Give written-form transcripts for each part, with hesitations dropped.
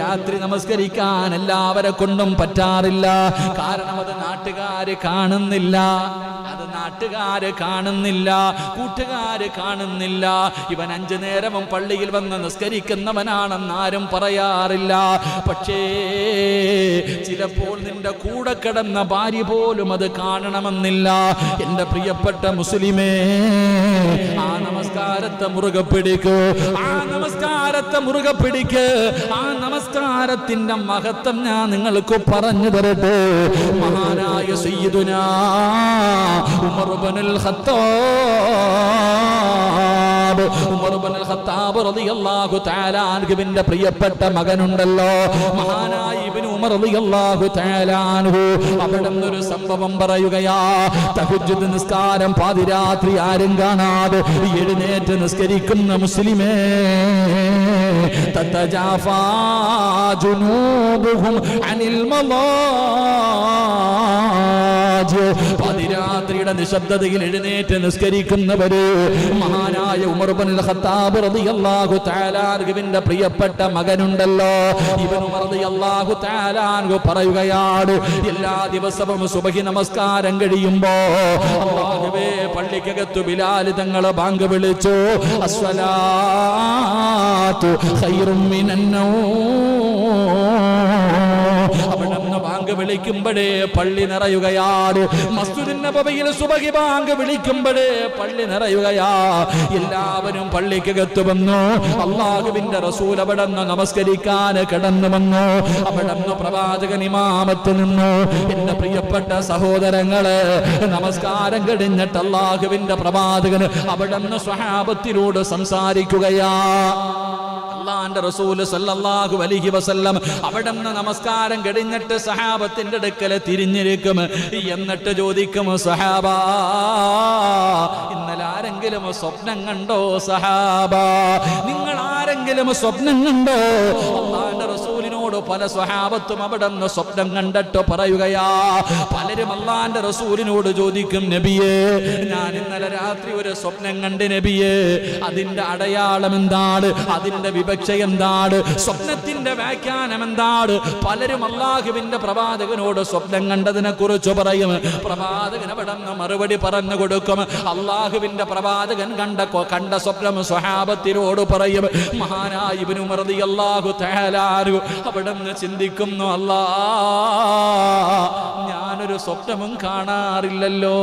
രാത്രി നമസ്കരിക്കാൻ എല്ലാവരെ കൊണ്ടും പറ്റാറില്ല. കാരണം അത് നാട്ടുകാര് കാണുന്നില്ല, അത് നാട്ടുകാര് കാണുന്നില്ല, കൂട്ടുകാര് കാണുന്നില്ല. ഇവൻ 5 നേരവും പള്ളിയിൽ വന്ന് നിസ്കരിക്കുന്നവനാണെന്ന് ആരും പറയാറില്ല. പക്ഷേ ചിലപ്പോൾ നിന്റെ കൂടെ കിടന്ന ഭാര്യ പോലും അത് കാണണമെന്നില്ല. എന്റെ പ്രിയപ്പെട്ട മുസ്ലിമേ, ആ നമസ്കാരത്തെ മുറുകെ പിടിക്കൂ, ആ നമസ്കാരത്തെ മുറുകെ പിടിക്ക്. ആ നമസ്കാരത്തിന്റെ മഹത്വം ഞാൻ നിങ്ങൾക്ക് പറഞ്ഞു തരട്ടെ. മഹാനായ സയ്യിദുനാ ഉമർ ഇബ്നുൽ ഖത്താബ്, ഉമർ ഇബ്നുൽ ഖത്താബ് റളിയല്ലാഹു തആല അൻഹുവിന്റെ പ്രിയപ്പെട്ട മകനുണ്ടല്ലോ, മഹാനായ ഇബ്നു ഉമർ റളിയല്ലാഹു തആല അൻഹു, അവിടുന്ന് ഒരു സംഭവം പറയുകയാ. തഹജ്ജുദ് നിസ്കാരം പാതിരാത്രി ആരും കാണാതെ എഴുന്നേറ്റ് നിസ്കരിക്കുന്ന മുസ്ലിമേ, തതജാഫാ ജുനൂബുഹും അനിൽ മളാജ്, പാതിരാത്രിയുടെ നിശബ്ദതയിൽ എഴുന്നേറ്റ് നിസ്കരിക്കുന്നവര്. മഹാനായ ഉമർ ഇബ്നുൽ ഖത്താബ് റളിയല്ലാഹു തആല അൻഹുവിന്റെ പ്രിയപ്പെട്ട മകനുണ്ടല്ലോ, ഇബ്നു ഉമർ റളിയല്ലാഹു തആല അൻഹു പറയുകയാണ്, എല്ലാ ദിവസവും സുബഹി നമസ്കാരം കഴിയുമ്പോ അല്ലാഹുവേ പള്ളിക്കകത്ത് ബിലാൽ തങ്ങൾ ബാങ്ക് വിളിച്ചു, അസ്സലാത്തു ഖൈറും മിനൻ നൗം. അവിടുന്ന് ബാങ്ക് വിളിക്കുമ്പോഴേ പള്ളി നിറയുകയാണ്. മസ്ജിദുൻ നബവിയിൽ സുബഹി ബാങ്ക് വിളിക്കുമ്പോഴേ പള്ളി നിറയുകയാ. എല്ലാവരും പള്ളിക്കകത്ത് വന്നു. അല്ലാഹുവിന്റെ റസൂൽ അവിടുന്ന് നമസ്കരിക്കാൻ കിടന്നു വന്നു. അവിടുന്ന് പ്രവാചകൻ ഇമാമത്ത് നിന്നു. എന്റെ പ്രിയപ്പെട്ട സഹോദരങ്ങളെ, നമസ്കാരം കഴിഞ്ഞിട്ട് അല്ലാഹുവിന്റെ പ്രവാചകൻ അവിടുന്ന് സ്വഹാബത്തിനോട് സംസാരിക്കുകയാ. അല്ലാഹുവിന്റെ റസൂൽ സല്ലല്ലാഹു അലൈഹി വസല്ലം അവിടുന്ന് നമസ്കാരം കഴിഞ്ഞിട്ട് സഹാബത്തിന്റെ അടുക്കൽ തിരിഞ്ഞിരിക്കും. എന്നിട്ട് ചോദിക്കും, സഹാബ, ഇന്നലെ ആരെങ്കിലും സ്വപ്നം കണ്ടോ? സഹാബ, നിങ്ങൾ ആരെങ്കിലും സ്വപ്നം കണ്ടോ? അല്ലാഹുവിന്റെ റസൂലിനോട് പല സ്വഹാബത്തും അവിടുന്ന് സ്വപ്നം കണ്ടിട്ട് പറയുകയാ. പലരും അല്ലാഹുവിന്റെ റസൂലിനോട് ചോദിക്കും, നബിയേ, ഞാൻ ഇന്നലെ രാത്രി ഒരു സ്വപ്നം കണ്ട് നബിയേ, അതിന്റെ അടയാളം എന്താണ്? അതിന്റെ വിവക്ഷ എന്താണ്? സ്വപ്നത്തിന്റെ വ്യാഖ്യാനം എന്താണ്? പലരും അല്ലാഹുവിന്റെ പ്രവാചകനോട് സ്വപ്നം കണ്ടതിനെ കുറിച്ച് പറയും. പ്രവാചകൻ അവിടുന്ന് മറുപടി പറഞ്ഞു കൊടുക്കും. അല്ലാഹുവിന്റെ പ്രവാചകൻ കണ്ട സ്വപ്നം സ്വഹാബത്തിനോട് പറയും. മഹാനായ ഇബ്നു ഉമർ റളിയല്ലാഹു തആല അൻഹു അവിടുന്ന് ചിന്തിക്കുന്നു, അല്ലാ, ഞാനൊരു സ്വപ്നവും കാണാറില്ലല്ലോ.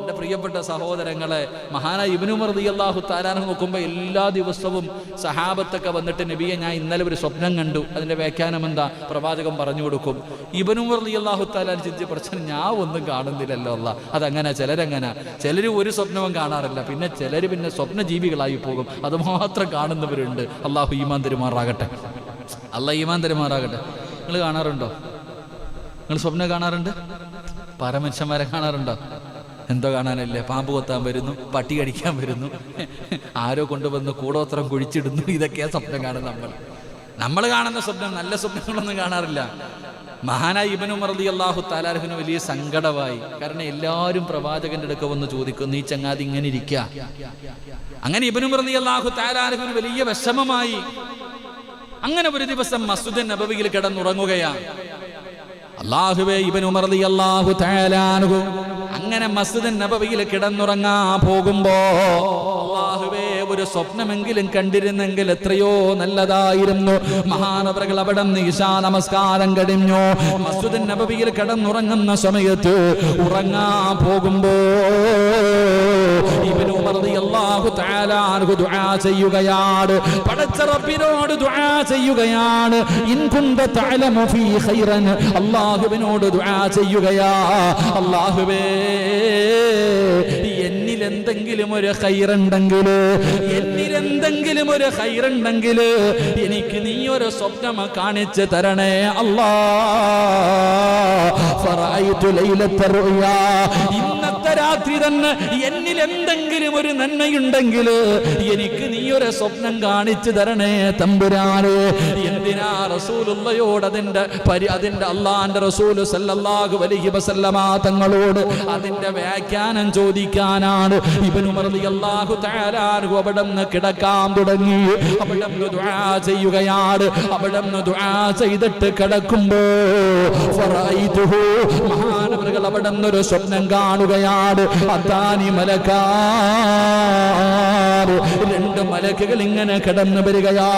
എന്റെ പ്രിയപ്പെട്ട സഹോദരങ്ങളെ, മഹാനായ ഇബ്നു ഉമർ റളിയല്ലാഹു തആല അൻഹു നോക്കുമ്പോൾ എല്ലാ ദിവസവും സഹാബത്തൊക്കെ വന്നിട്ട്, നബിയെ, ഞാൻ ഇന്നലെ ഒരു സ്വപ്നം കണ്ടു, അതിന്റെ വ്യാഖ്യാനം എന്താ? പ്രവാചകൻ പറഞ്ഞു കൊടുക്കും. ഇബ്നു ഉമർ റളിയല്ലാഹു തആല ചിന്തിച്ച് പഠിച്ചാൽ ഞാൻ ഒന്നും കാണുന്നില്ലല്ലോ. അല്ലാ, അതങ്ങനെ ചിലരങ്ങനെ, ചിലർ ഒരു സ്വപ്നവും കാണാറില്ല, പിന്നെ ചിലർ പിന്നെ സ്വപ്ന ജീവികളായി പോകും, അത് മാത്രം കാണുന്നവരുണ്ട്. അല്ലാഹു ഈമാൻ തരുമാറാകട്ടെ, അല്ലാഹ് ഈമാൻ തരുമാറാകട്ടെ. നിങ്ങൾ കാണാറുണ്ടോ? നിങ്ങൾ സ്വപ്നം കാണാറുണ്ട്? പരമനുഷ്യന്മാരെ കാണാറുണ്ടോ? എന്തോ കാണാനല്ലേ? പാമ്പ് കൊത്താൻ വരുന്നു, പട്ടി കടിക്കാൻ വരുന്നു, ആരോ കൊണ്ടുവന്ന് കൂടോത്രം കുഴിച്ചിടുന്നു. ഇതൊക്കെയാണ് സ്വപ്നം കാണുന്നത്. നമ്മൾ കാണുന്ന സ്വപ്നം നല്ല സ്വപ്നങ്ങളൊന്നും കാണാറില്ല. മഹാനായ ഇബ്നു ഉമർ റളിയല്ലാഹു തആല അൻഹുവിന് വലിയ സങ്കടമായി. കാരണം എല്ലാവരും പ്രവാചകന്റെ അടുക്ക വന്ന് ചോദിക്കുന്നു, ഈ ചങ്ങാതി ഇങ്ങനെ ഇരിക്കുക. അങ്ങനെ ഇബ്നു ഉമർ റളിയല്ലാഹു തആല അൻഹുവിന് വലിയ വിഷമമായി. അങ്ങനെ ഒരു ദിവസം മസ്ജിദുൻ നബവിയിൽ കിടന്നുറങ്ങുകയാണ്. അല്ലാഹുവേ, ഇബ്നു ഉമർ റളിയല്ലാഹു തആല അൻഹു അങ്ങനെ മസ്ജിദുൻ നബവിയിൽ കിടന്നുറങ്ങാ പോകുമ്പോ, അല്ലാഹുവേ, ഒരു സ്വപ്നമെങ്കിലും കണ്ടിരുന്നെങ്കിൽ എത്രയോ നല്ലതായിരുന്നു. മഹാനവറുകൾ അവിടെ നിന്ന് ഇശാ നമസ്കാരം കഴിഞ്ഞു. മസ്ജിദുൻ നബവിയിൽ കിടന്നുറങ്ങുന്ന സമയത്ത് ഉറങ്ങാ പോകുമ്പോ ഇബ്നു ഉമർ റളിയല്ലാഹു തആല അൻഹു ദുആ ചെയ്യുകയാണ്. പടച്ച റബ്ബിനോട് ദുആ ചെയ്യുകയാണ്. ഇൻ കുന്ത തഅലമു ഫീ ഖൈറൻ, അല്ലാഹുവിനോട് ദുആ ചെയ്യുകയാ. അല്ലാഹുവേ, എന്നിലെന്തെങ്കിലും ഒരു ഖൈറുണ്ടെങ്കിൽ, എന്നിലെന്തെങ്കിലും ഒരു ഖൈറുണ്ടെങ്കിൽ എനിക്ക് നീ ഒരു സ്വപ്നം കാണിച്ചു തരണേ അല്ലാ. ഫറഅയ്തു ലൈലത്ത റുയാ, ഇന്നത്തെ രാത്രി തന്നെ എന്നിൽ എന്നിൽ എന്തെങ്കിലും ഒരു നന്മയുണ്ടെങ്കിൽ എനിക്ക് നീ ഒരു സ്വപ്നം കാണിച്ചു തരണേ തമ്പുരാനെ. എന്തിനാ റസൂലുള്ളയോട് അതിന്റെ അള്ളാന്റെ റസൂല് സല്ലല്ലാഹു അലൈഹി വസല്ലമ തങ്ങളോട് അതിന്റെ വ്യാഖ്യാനം ചോദിക്കാനാണ്. ഇബ്നു ഉമർ റളിയല്ലാഹു തആല അൻഹു അവിടുന്ന് കിടക്കാൻ തുടങ്ങി. അവിടുന്ന് ദുആ ചെയ്യുകയാണ്. അവിടുന്ന് ദുആ ചെയ്തിട്ട് കിടക്കുമ്പോ ഫറഅയ്തുഹു, മഹാനവറുകൾ അവിടുന്ന് ഒരു സ്വപ്നം കാണുകയാണ്. അതാനി മലക്കാർ, രണ്ട് മലക്കുകൾ ഇങ്ങനെ കടന്നു വരികയാ.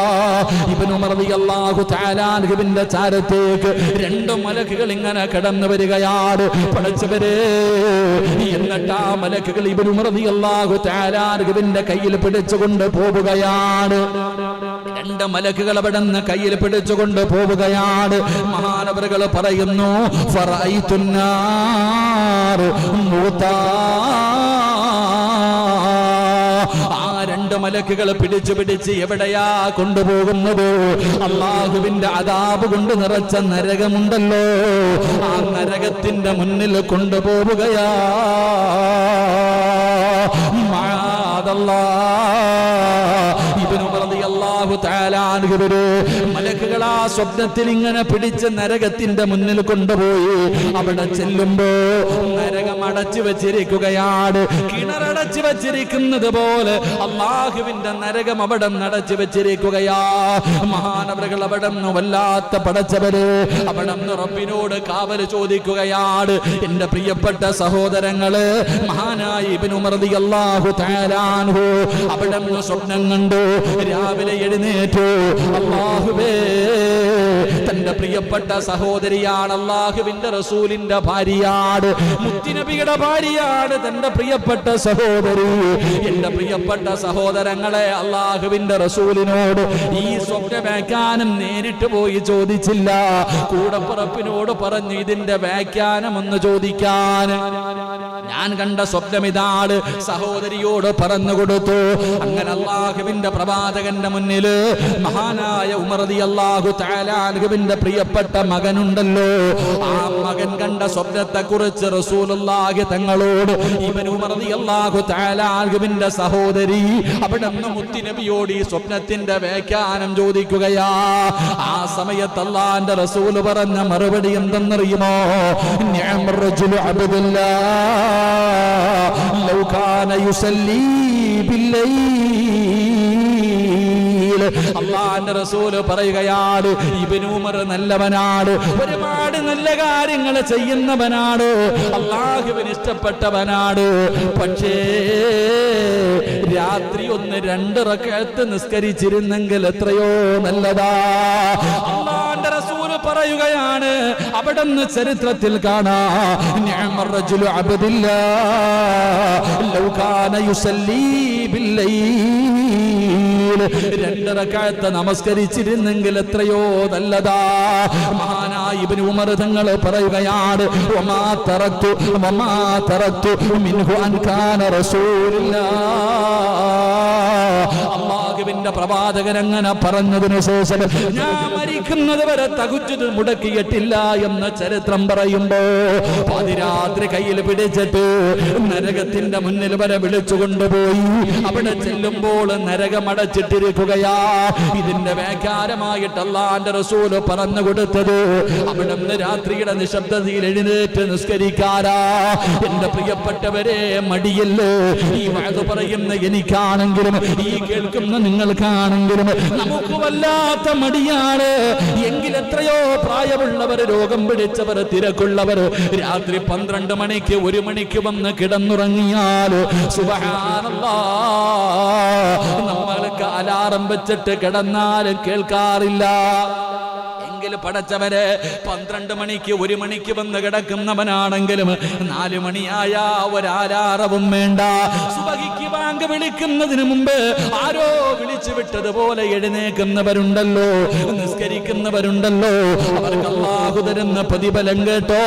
ഇബ്നു ഉമർ റളിയല്ലാഹു തആല അൻഹുവിന്റെ ചാരത്തേക്ക് രണ്ട് മലക്കുകൾ ഇങ്ങനെ കടന്നു വരികയാണ്. പടച്ചവരെ, എന്നിട്ട് ആ മലക്കുകൾ ഇബ്നു ഉമർ റളിയല്ലാഹു തആല അൻഹുവിന്റെ കയ്യിൽ പിടിച്ചുകൊണ്ട് പോവുകയാണ്. രണ്ട് മലക്കുകൾ അവിടുന്ന് കയ്യിൽ പിടിച്ചുകൊണ്ട് പോവുകയാണ്. മഹാനവറുകൾ പറയുന്നു, ഫറഅയ്തുന്നാർ മൂതാ, ആ രണ്ട് മലക്കുകൾ പിടിച്ച് എവിടെയാ കൊണ്ടുപോകുന്നത്? അല്ലാഹുവിന്റെ അദാബ് കൊണ്ട് നിറച്ച നരകമുണ്ടല്ലോ, ആ നരകത്തിന്റെ മുന്നിൽ കൊണ്ടുപോവുകയാ. മലക്കുകൾ ആ സ്വപ്നത്തിൽ ഇങ്ങനെ പിടിച്ച് നരകത്തിന്റെ മുന്നിൽ കൊണ്ടുപോയി. അവിടെ ചെല്ലുമ്പോ നരകം അടച്ചു വെച്ചിരിക്കുകയാണ്. കിണറടച്ചു വെച്ചിരിക്കുന്നത് പോലെ അല്ലാഹുവിന്റെ നരകം അവിടെ അടച്ചു വെച്ചിരിക്കുകയാ. മഹാനവറുകൾ അവിടെ വല്ലാത്ത പടച്ചവര് അവിടെ റബ്ബിനോട് കാവല് ചോദിക്കുകയാണ്. എന്റെ പ്രിയപ്പെട്ട സഹോദരങ്ങള്, മഹാനായ ഇബ്നു ഉമർ റളിയല്ലാഹു തആല അൻഹു അവിടെ സ്വപ്നം കണ്ടു. രാവിലെ എഴുന്നേറ്റു. അല്ലാഹുവേ, തന്റെ പ്രിയപ്പെട്ട സഹോദരിയാണ്, അല്ലാഹുവിന്റെ റസൂലിന്റെ ഭാര്യയാണ്, മുത്തുനബിയുടെ ഭാര്യയാണ് തന്റെ പ്രിയപ്പെട്ട സഹോദരി. എന്റെ പ്രിയപ്പെട്ട സഹോദരങ്ങളെ, അല്ലാഹുവിന്റെ റസൂലിനോട് ഈ സ്വപ്നവ്യാഖ്യാനം നേരിട്ട് പോയി ചോദിച്ചില്ല. കൂടപ്പുറപ്പിനോട് പറഞ്ഞു ഇതിന്റെ വ്യാഖ്യാനം ഒന്ന് ചോദിക്കാൻ. ഞാൻ കണ്ട സ്വപ്നം ഇതാണ്, സഹോദരിയോട് പറഞ്ഞു കൊടുത്തു. അങ്ങനെ അല്ലാഹുവിന്റെ പ്രവാചകന്റെ മുന്നില് മഹാനായ ഉമർ റളിയല്ലാഹു തആല അൻഹുവിന്റെ പ്രിയപ്പെട്ട മകനുണ്ടല്ലോ, ആ മകൻ കണ്ട സ്വപ്നത്തെ കുറിച്ച് റസൂലുള്ളാഹി തങ്ങളോട് ഇബ്നു ഉമർ റളിയല്ലാഹു തആല അൻഹുവിന്റെ സഹോദരി അവിടുന്ന് മുത്തുനബിയോട് ഈ സ്വപ്നത്തിന്റെ വ്യാഖ്യാനം ചോദിക്കുകയാ. ആ സമയത്ത് അല്ലാഹുവിന്റെ റസൂൽ പറഞ്ഞ മറുപടി എന്തെന്നറിയുമോ? നിഅമർ റജുലു അബ്ദുല്ലാഹ് ലൗ കാന യുസല്ലി ബില്ലൈൽ. അല്ലാഹുവിന്റെ റസൂൽ പറയുകയാണ്, ഇബ്നു ഉമർ നല്ലവനാണ്, ഒരുപാട് നല്ല കാര്യങ്ങൾ ചെയ്യുന്നവനാണ്, അല്ലാഹുവിന് ഇഷ്ടപ്പെട്ടവനാണ്. പക്ഷേ രാത്രി ഒന്ന് 2 റക്അത്ത് നിസ്കരിച്ചിരുന്നെങ്കിൽ എത്രയോ നല്ലതാ. അല്ലാഹുവിന്റെ റസൂൽ പറയുകയാണ്, അവിടുന്ന് ചരിത്രത്തിൽ കാണാം, നിഅമർ റജുലു അബ്ദുല്ലാഹ് ലൗ കാന യുസല്ലി ബില്ലൈൽ. 2 റക്അത്ത് നമസ്കരിച്ചിരുന്നെങ്കിൽ എത്രയോ നല്ലതാ. മഹാനായ ഇബ്നു ഉമർ തങ്ങൾ പറയുകയാണ്, വമാ തറക്തു മിൻഹു അൻ കാന റസൂലുള്ളാഹ്. അല്ലാഹുവിന്റെ പ്രവാചകൻ അങ്ങനെ പറഞ്ഞതിനു ശേഷം ഞാൻ മരിക്കുന്നത് വരെ തഹജ്ജുദ് മുടക്കിയിട്ടില്ല എന്ന ചരിത്രം പറയുമ്പോ പാതിരാത്രി കയ്യിൽ പിടിച്ചിട്ട് നരകത്തിന്റെ മുന്നിൽ വരെ വിളിച്ചു കൊണ്ടുപോയി. അവിടെ ചെല്ലുമ്പോൾ നരകം അടച്ചിട്ടിരിക്കുകയാ. ഇതിന്റെ വ്യാഖ്യാനമായിട്ട് അല്ലാഹുവിന്റെ റസൂൽ പറഞ്ഞു കൊടുത്തത്, അവിടുന്ന് രാത്രിയുടെ നിശബ്ദതയിൽ എഴുന്നേറ്റ് നിസ്കരിക്കാരാ. എന്റെ പ്രിയപ്പെട്ടവരെ, മടിയല്ലേ ഈ വഅദ് പറയുന്ന എനിക്കാണെങ്കിലും ഈ കേൾക്കുന്ന നിങ്ങൾക്കാണെങ്കിലും നമുക്ക് വല്ലാത്ത മടിയാണ്. എങ്കിൽ എത്രയോ പ്രായമുള്ളവർ, രോഗം പിടിച്ചവർ, തിരക്കുള്ളവർ രാത്രി 12 മണിക്ക് 1 മണിക്ക് വന്ന് കിടന്നുറങ്ങിയാൽ സുബ്ഹാനല്ലാഹ്, നമ്മൾക്ക് അലാറം വെച്ചിട്ട് കിടന്നാലും കേൾക്കാറില്ല. പടച്ചവരെ 12 മണിക്ക് 1 മണിക്ക് വന്ന് കിടക്കുന്നവനാണെങ്കിലും 4 മണിയായ ഒരാലാറവും വേണ്ട. സുബഹിക്ക് ബാങ്ക് വിളിക്കുന്നതിന് മുമ്പ് ആരോ വിളിച്ചു വിട്ടതുപോലെ എഴുന്നേക്കുന്നവരുണ്ടല്ലോ, നിസ്കരിക്കുന്നവരുണ്ടല്ലോ. അവർക്ക് അല്ലാഹു തരുന്ന പ്രതിഫലം കേട്ടോ.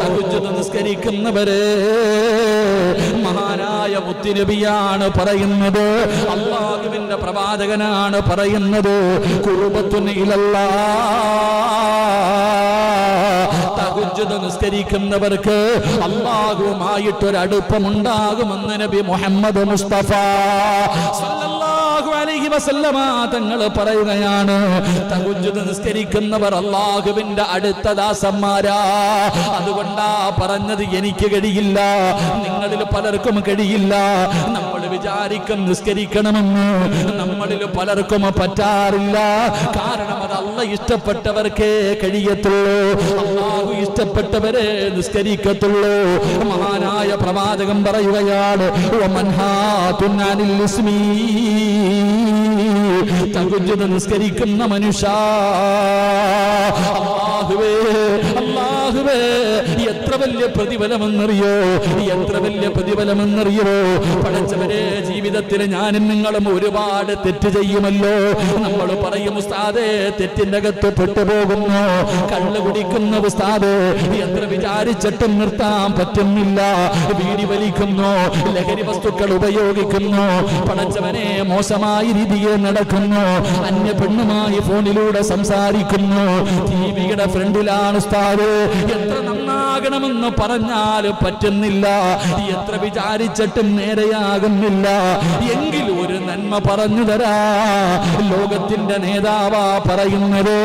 തഹജ്ജുദ് നിസ്കരിക്കുന്നവരെ മഹാനായ മുത്തുനബിയാണ് പറയുന്നത്, അല്ലാഹുവിന്റെ പ്രവാചകനാണ് പറയുന്നത്, ഖുർബത്തുൻ ഇലല്ലാഹ്, തഹജ്ജുദ് തഹജ്ജുദ് നിസ്കരിക്കുന്നവർക്ക് അല്ലാഹുവുമായിട്ടൊരടുപ്പമുണ്ടാകുമെന്ന് നബി മുഹമ്മദ് മുസ്തഫ സല്ലല്ലാഹു അലൈഹി വസല്ലമ തങ്ങൾ പറയുകയാണ്. തഹജ്ജുദ് നിസ്കരിക്കുന്നവർ അല്ലാഹുവിന്റെ അടുത്ത ദാസന്മാരാ. അതുകൊണ്ടാ പറഞ്ഞത് എനിക്ക് കഴിയില്ല, നിങ്ങളിൽ പലർക്കും കഴിയില്ല. നമ്മൾ വിചാരിക്കും നിസ്കരിക്കണമെന്ന്, നമ്മളിൽ പലർക്കും പറ്റാറില്ല. കാരണം അത് അല്ലാഹ് ഇഷ്ടപ്പെട്ടവർക്കേ കഴിയത്തുള്ളൂ, അല്ലാഹു ഇഷ്ടപ്പെട്ടവരെ നിസ്കരിക്കത്തുള്ളൂ. മഹാനായ പ്രവാചകൻ പറയുകയാണ്, തഹജ്ജുദ് നിസ്കരിക്കുന്ന മനുഷ്യ, അല്ലാഹുവേ അല്ലാഹുവേ എത്ര വലിയ പ്രതിഫലമെന്നറിയോ, എത്ര വലിയ പ്രതിഫലമെന്നറിയോ. പഠിച്ചവരെ, ജീവിതത്തിൽ ഞാനും നിങ്ങളും ഒരുപാട് തെറ്റ് ചെയ്യുമല്ലോ. നമ്മൾ പറയും ഉസ്താദേ തെറ്റിന്റെ അകത്ത് പെട്ടുപോകുന്നു, കള്ള് കുടിക്കുന്ന ഉസ്താദ് എത്ര വിചാരിച്ചിട്ടും നിർത്താൻ പറ്റുന്നില്ല, വീടി വലിക്കുന്നു, ലഹരി വസ്തുക്കൾ ഉപയോഗിക്കുന്നു, പഠിച്ചവനെ മോശമായ രീതിയിൽ നടക്കുന്നു, അന്യ പെണ്ണുമായി ഫോണിലൂടെ സംസാരിക്കുന്നു, ടിവിയുടെ ഫ്രണ്ടിലാണ് ഉസ്താദ്. എത്ര നന്നാകണമെന്ന് പറഞ്ഞാൽ പറ്റുന്നില്ല, എത്ര വിചാരിച്ചിട്ടും നേരെയാകുന്നില്ല. എങ്കിൽ ഒരു നന്മ പറഞ്ഞു തരാ, ലോകത്തിന്റെ നേതാവാ പറയുന്നത്,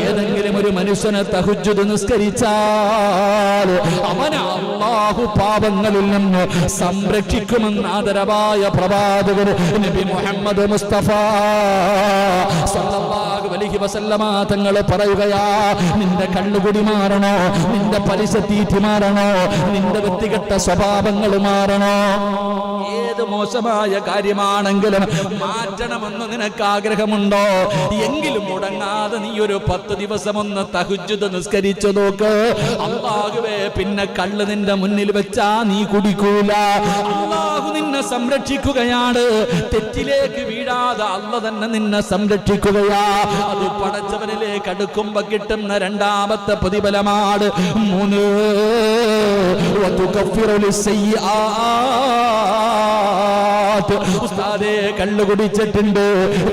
ഏതെങ്കിലും ഒരു മനുഷ്യനെ തഹജ്ജുദ് നിസ്കരിച്ചാൽ അവനെ അല്ലാഹു പാപങ്ങളിൽ നിന്ന് സംരക്ഷിക്കുമെന്ന് ആദരവായ പ്രവാചകൻ നബി മുഹമ്മദ് മുസ്തഫ സല്ലല്ലാഹു അലൈഹി വസല്ലമ തങ്ങൾ പറയുകയാ, നിന്റെ കണ്ണുകുടി മാറണോ, നിന്റെ പലിശ തീറ്റി മാറണോ, നിന്റെ വൃത്തികെട്ട സ്വഭാവങ്ങൾ മാറണോ, ഏത് മോശമായ കാര്യമാണെങ്കിലും മാറ്റണമെന്ന് നിനക്ക് ആഗ്രഹമുണ്ടോ, എങ്കിലും മുടങ്ങാതെ നീ ഒരു 10 ദിവസം ഒന്ന് തഹജ്ജുദ് നിസ്കരിച്ചു നോക്ക്. അല്ലാഹുവേ, പിന്നെ കള്ള് നിന്റെ മുന്നിൽ വെച്ചാ നീ കുടിക്കൂല. അല്ലാഹു നിന്നെ സംരക്ഷിക്കുകയാണ്, തെറ്റിലേക്ക് വീഴാതെ അല്ലാഹു തന്നെ നിന്നെ സംരക്ഷിക്കുകയാ. അത് പടച്ചവനിലേക്ക് അടുക്കുമ്പോ കിട്ടുന്ന രണ്ടാമത്തെ പ്രതിഫലമാണ്. 3 ഉസ്താദേ കള്ളു കുടിച്ചിട്ടുണ്ട്,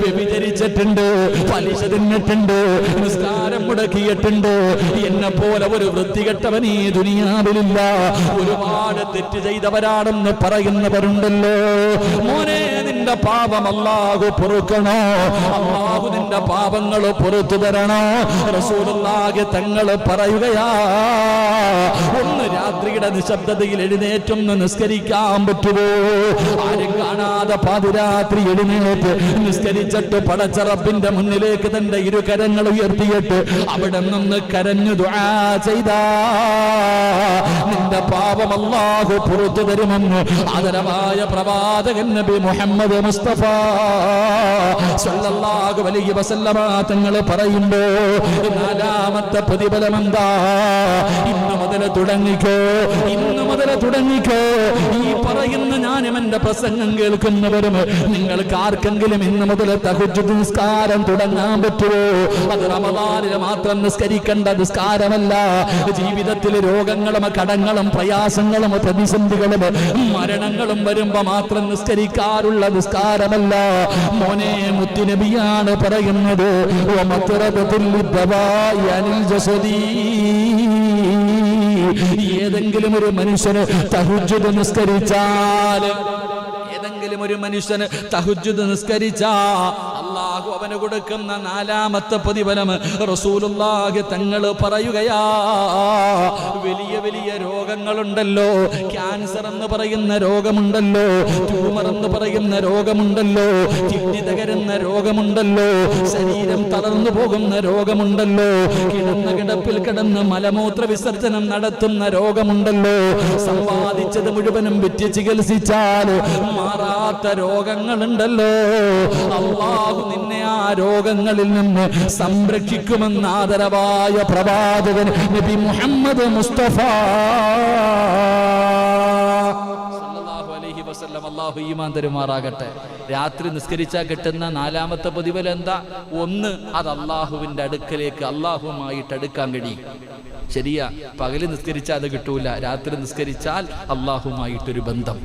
വ്യഭിചരിച്ചിട്ടുണ്ട്, പലിശ തിന്നിട്ടുണ്ട്, നിസ്കാരം മുടക്കിയിട്ടുണ്ട്, എന്നെ പോലെ ഒരു വൃത്തികെട്ടവൻ ഈ ദുനിയാവിലില്ല. ഒരുപാട് തെറ്റ് ചെയ്തവരാണെന്ന് പറയുന്നവരുണ്ടല്ലോ. മോനെ, നിന്റെ പാപം അല്ലാഹു പൊറുക്കണോ, അല്ലാഹു നിന്റെ പാപങ്ങൾ പൊറുത്തു തരണോ. റസൂലുള്ളാഹി തങ്ങൾ പറയുകയാ, ഒന്ന് രാത്രിയുടെ നിശബ്ദതയിൽ എഴുന്നേറ്റൊന്ന് നിസ്കരിക്കാൻ പറ്റുമോ? ആരും കാണാതെ പാതിരാത്രി എഴുന്നേറ്റ് നിസ്കരിച്ചിട്ട് പടച്ച റബ്ബിന്റെ മുന്നിലേക്ക് തന്റെ ഇരുകരങ്ങൾ ഉയർത്തിയിട്ട് അവിടെ നിന്ന് കരഞ്ഞു ദുആ ചെയ്താ നിന്റെ പാപം അല്ലാഹു പുറത്തു തരുമെന്ന് ആദരവായ പ്രവാചകൻ നബി മുഹമ്മദ് മുസ്തഫ സല്ലല്ലാഹു അലൈഹി വസല്ലമ തങ്ങൾ പറയുമ്പോ നാലാമത്തെ പ്രതിഫലം എന്താ? ഇന്ന് മുതൽ തുടങ്ങിക്കോ, ഇന്ന് മുതൽ തുടങ്ങിക്കോ. ഈ പറയുന്ന ഞാനും എന്റെ പ്രസംഗം കേൾക്കുന്നവരും നിങ്ങൾക്ക് ആർക്കെങ്കിലും ഇന്ന് മുതൽ തഹജ്ജുദ് നിസ്കാരം തുടങ്ങാൻ പറ്റുമോ? അത് റമദാനിൽ മാത്രം നിസ്കരിക്കേണ്ട നിസ്കാരമല്ല. ജീവിതത്തിൽ രോഗങ്ങളും കടങ്ങളും പ്രയാസങ്ങളും പ്രതിസന്ധികളും മരണങ്ങളും വരുമ്പോ മാത്രം നിസ്കരിക്കാറുള്ള നിസ്കാരമല്ല. മോനെ, മുത്തുനബിയാണ് പറയുന്നത്, ഏതെങ്കിലും ഒരു മനുഷ്യന് തഹജ്ജുദ് നിസ്കരിച്ചാൽ, ഏതെങ്കിലും ഒരു മനുഷ്യന് തഹജ്ജുദ് നിസ്കരിച്ചാ അല്ലാഹു അവന് കൊടുക്കുന്ന നാലാമത്തെ പ്രതിഫലം റസൂലുള്ളാഹി തങ്ങൾ പറയുകയാ, വലിയ വലിയ രോഗങ്ങളുണ്ടല്ലോ, ക്യാൻസർ എന്ന് പറയുന്ന രോഗമുണ്ടല്ലോ, ട്യൂമർ എന്ന് പറയുന്ന രോഗമുണ്ടല്ലോ, കിഡ്നി തകരുന്ന രോഗമുണ്ടല്ലോ, ശരീരം തളർന്നു പോകുന്ന രോഗമുണ്ടല്ലോ, കിടന്ന കിടപ്പിൽ കിടന്ന് മലമൂത്ര വിസർജനം നടത്തുന്ന രോഗമുണ്ടല്ലോ, സമ്പാദിച്ചത് മുഴുവനും വിറ്റ് ചികിത്സിച്ചാൽ മാറാത്ത രോഗങ്ങളുണ്ടല്ലോ. അല്ലാഹു നിന്നെ ആ രോഗങ്ങളിൽ നിന്ന് സംരക്ഷിക്കുമെന്ന് ആദരവായ പ്രവാചകൻ നബി മുഹമ്മദ് മുസ്തഫ സല്ലല്ലാഹു അലൈഹി വസല്ലം. അല്ലാഹു ഈമാൻ തരുമാറാകട്ടെ. രാത്രി നിസ്കരിച്ചാൽ കിട്ടുന്ന നാലാമത്തെ പ്രതിഫലം എന്താ? ഒന്ന്, അത് അല്ലാഹുവിന്റെ അടുക്കലേക്ക് അല്ലാഹുവുമായിട്ട് അടുക്കാൻ കഴിയും. ശരിയാ, പകല് നിസ്കരിച്ചാൽ അത് കിട്ടൂല, രാത്രി നിസ്കരിച്ചാൽ അല്ലാഹുവുമായിട്ടൊരു ബന്ധം.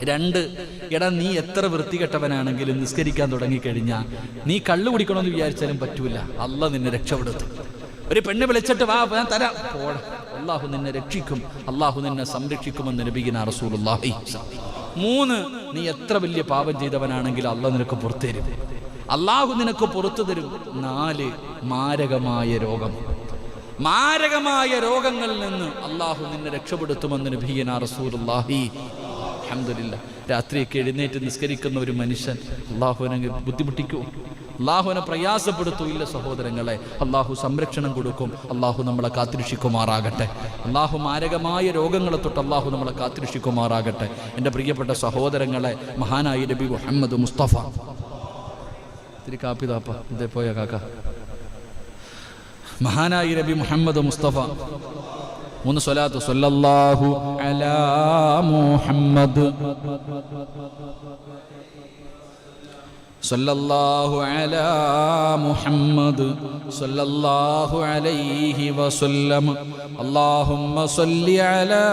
2, എടാ നീ എത്ര വൃത്തികെട്ടവനാണെങ്കിലും നിസ്കരിക്കാൻ തുടങ്ങിക്കഴിഞ്ഞാൽ നീ കള്ളു കുടിക്കണമെന്ന് വിചാരിച്ചാലും പറ്റൂല, അല്ലാഹു നിന്നെ രക്ഷപ്പെടുത്തും. ഒരു പെണ്ണ് വിളിച്ചിട്ട് വാ ഞാൻ തരാം, പോടാ, അള്ളാഹു നിന്നെ രക്ഷിക്കും, അള്ളാഹു നിന്നെ സംരക്ഷിക്കുമെന്ന് നബിയിന റസൂലുള്ളാഹി. 3, നീ എത്ര വലിയ പാപം ചെയ്തവനാണെങ്കിലും അള്ളാഹു നിനക്ക് പുറത്തു തരും, അള്ളാഹു നിനക്ക് പുറത്തു തരും. 4, മാരകമായ രോഗം. മാരകമായ രോഗങ്ങളിൽ നിന്ന് അള്ളാഹു നിന്നെ രക്ഷപ്പെടുത്തുമെന്ന് നബിയിന റസൂലുള്ളാഹി. അൽഹംദുലില്ലാഹ്. രാത്രിയൊക്കെ എഴുന്നേറ്റ് നിസ്കരിക്കുന്ന ഒരു മനുഷ്യൻ അള്ളാഹുവിനെ ബുദ്ധിമുട്ടിക്കുമോ? അള്ളാഹുവിനെ പ്രയാസപ്പെടുത്തൂ? ഇല്ല സഹോദരങ്ങളെ, അള്ളാഹു സംരക്ഷണം കൊടുക്കും. അള്ളാഹു നമ്മളെ കാത്തിരക്ഷിക്കുമാറാകട്ടെ. അള്ളാഹു മാരകമായ രോഗങ്ങളെ തൊട്ട് അള്ളാഹു നമ്മളെ കാത്തിരക്ഷിക്കുമാറാകട്ടെ. എൻ്റെ പ്രിയപ്പെട്ട സഹോദരങ്ങളെ, മഹാനായ നബി മുഹമ്മദ് മുസ്തഫ, ഇത്തിരി കാപ്പി താപ്പ, ഇതേ പോയ കാക്ക, മഹാനായ നബി മുഹമ്മദ് മുസ്തഫ 3 സ്വലാത്ത്. സല്ലല്ലാഹു അലാ മുഹമ്മദ്, സല്ലല്ലാഹു അലാ മുഹമ്മദ്, സല്ലല്ലാഹു അലൈഹി വസല്ലം, അല്ലാഹുമ്മ സല്ലി അലാ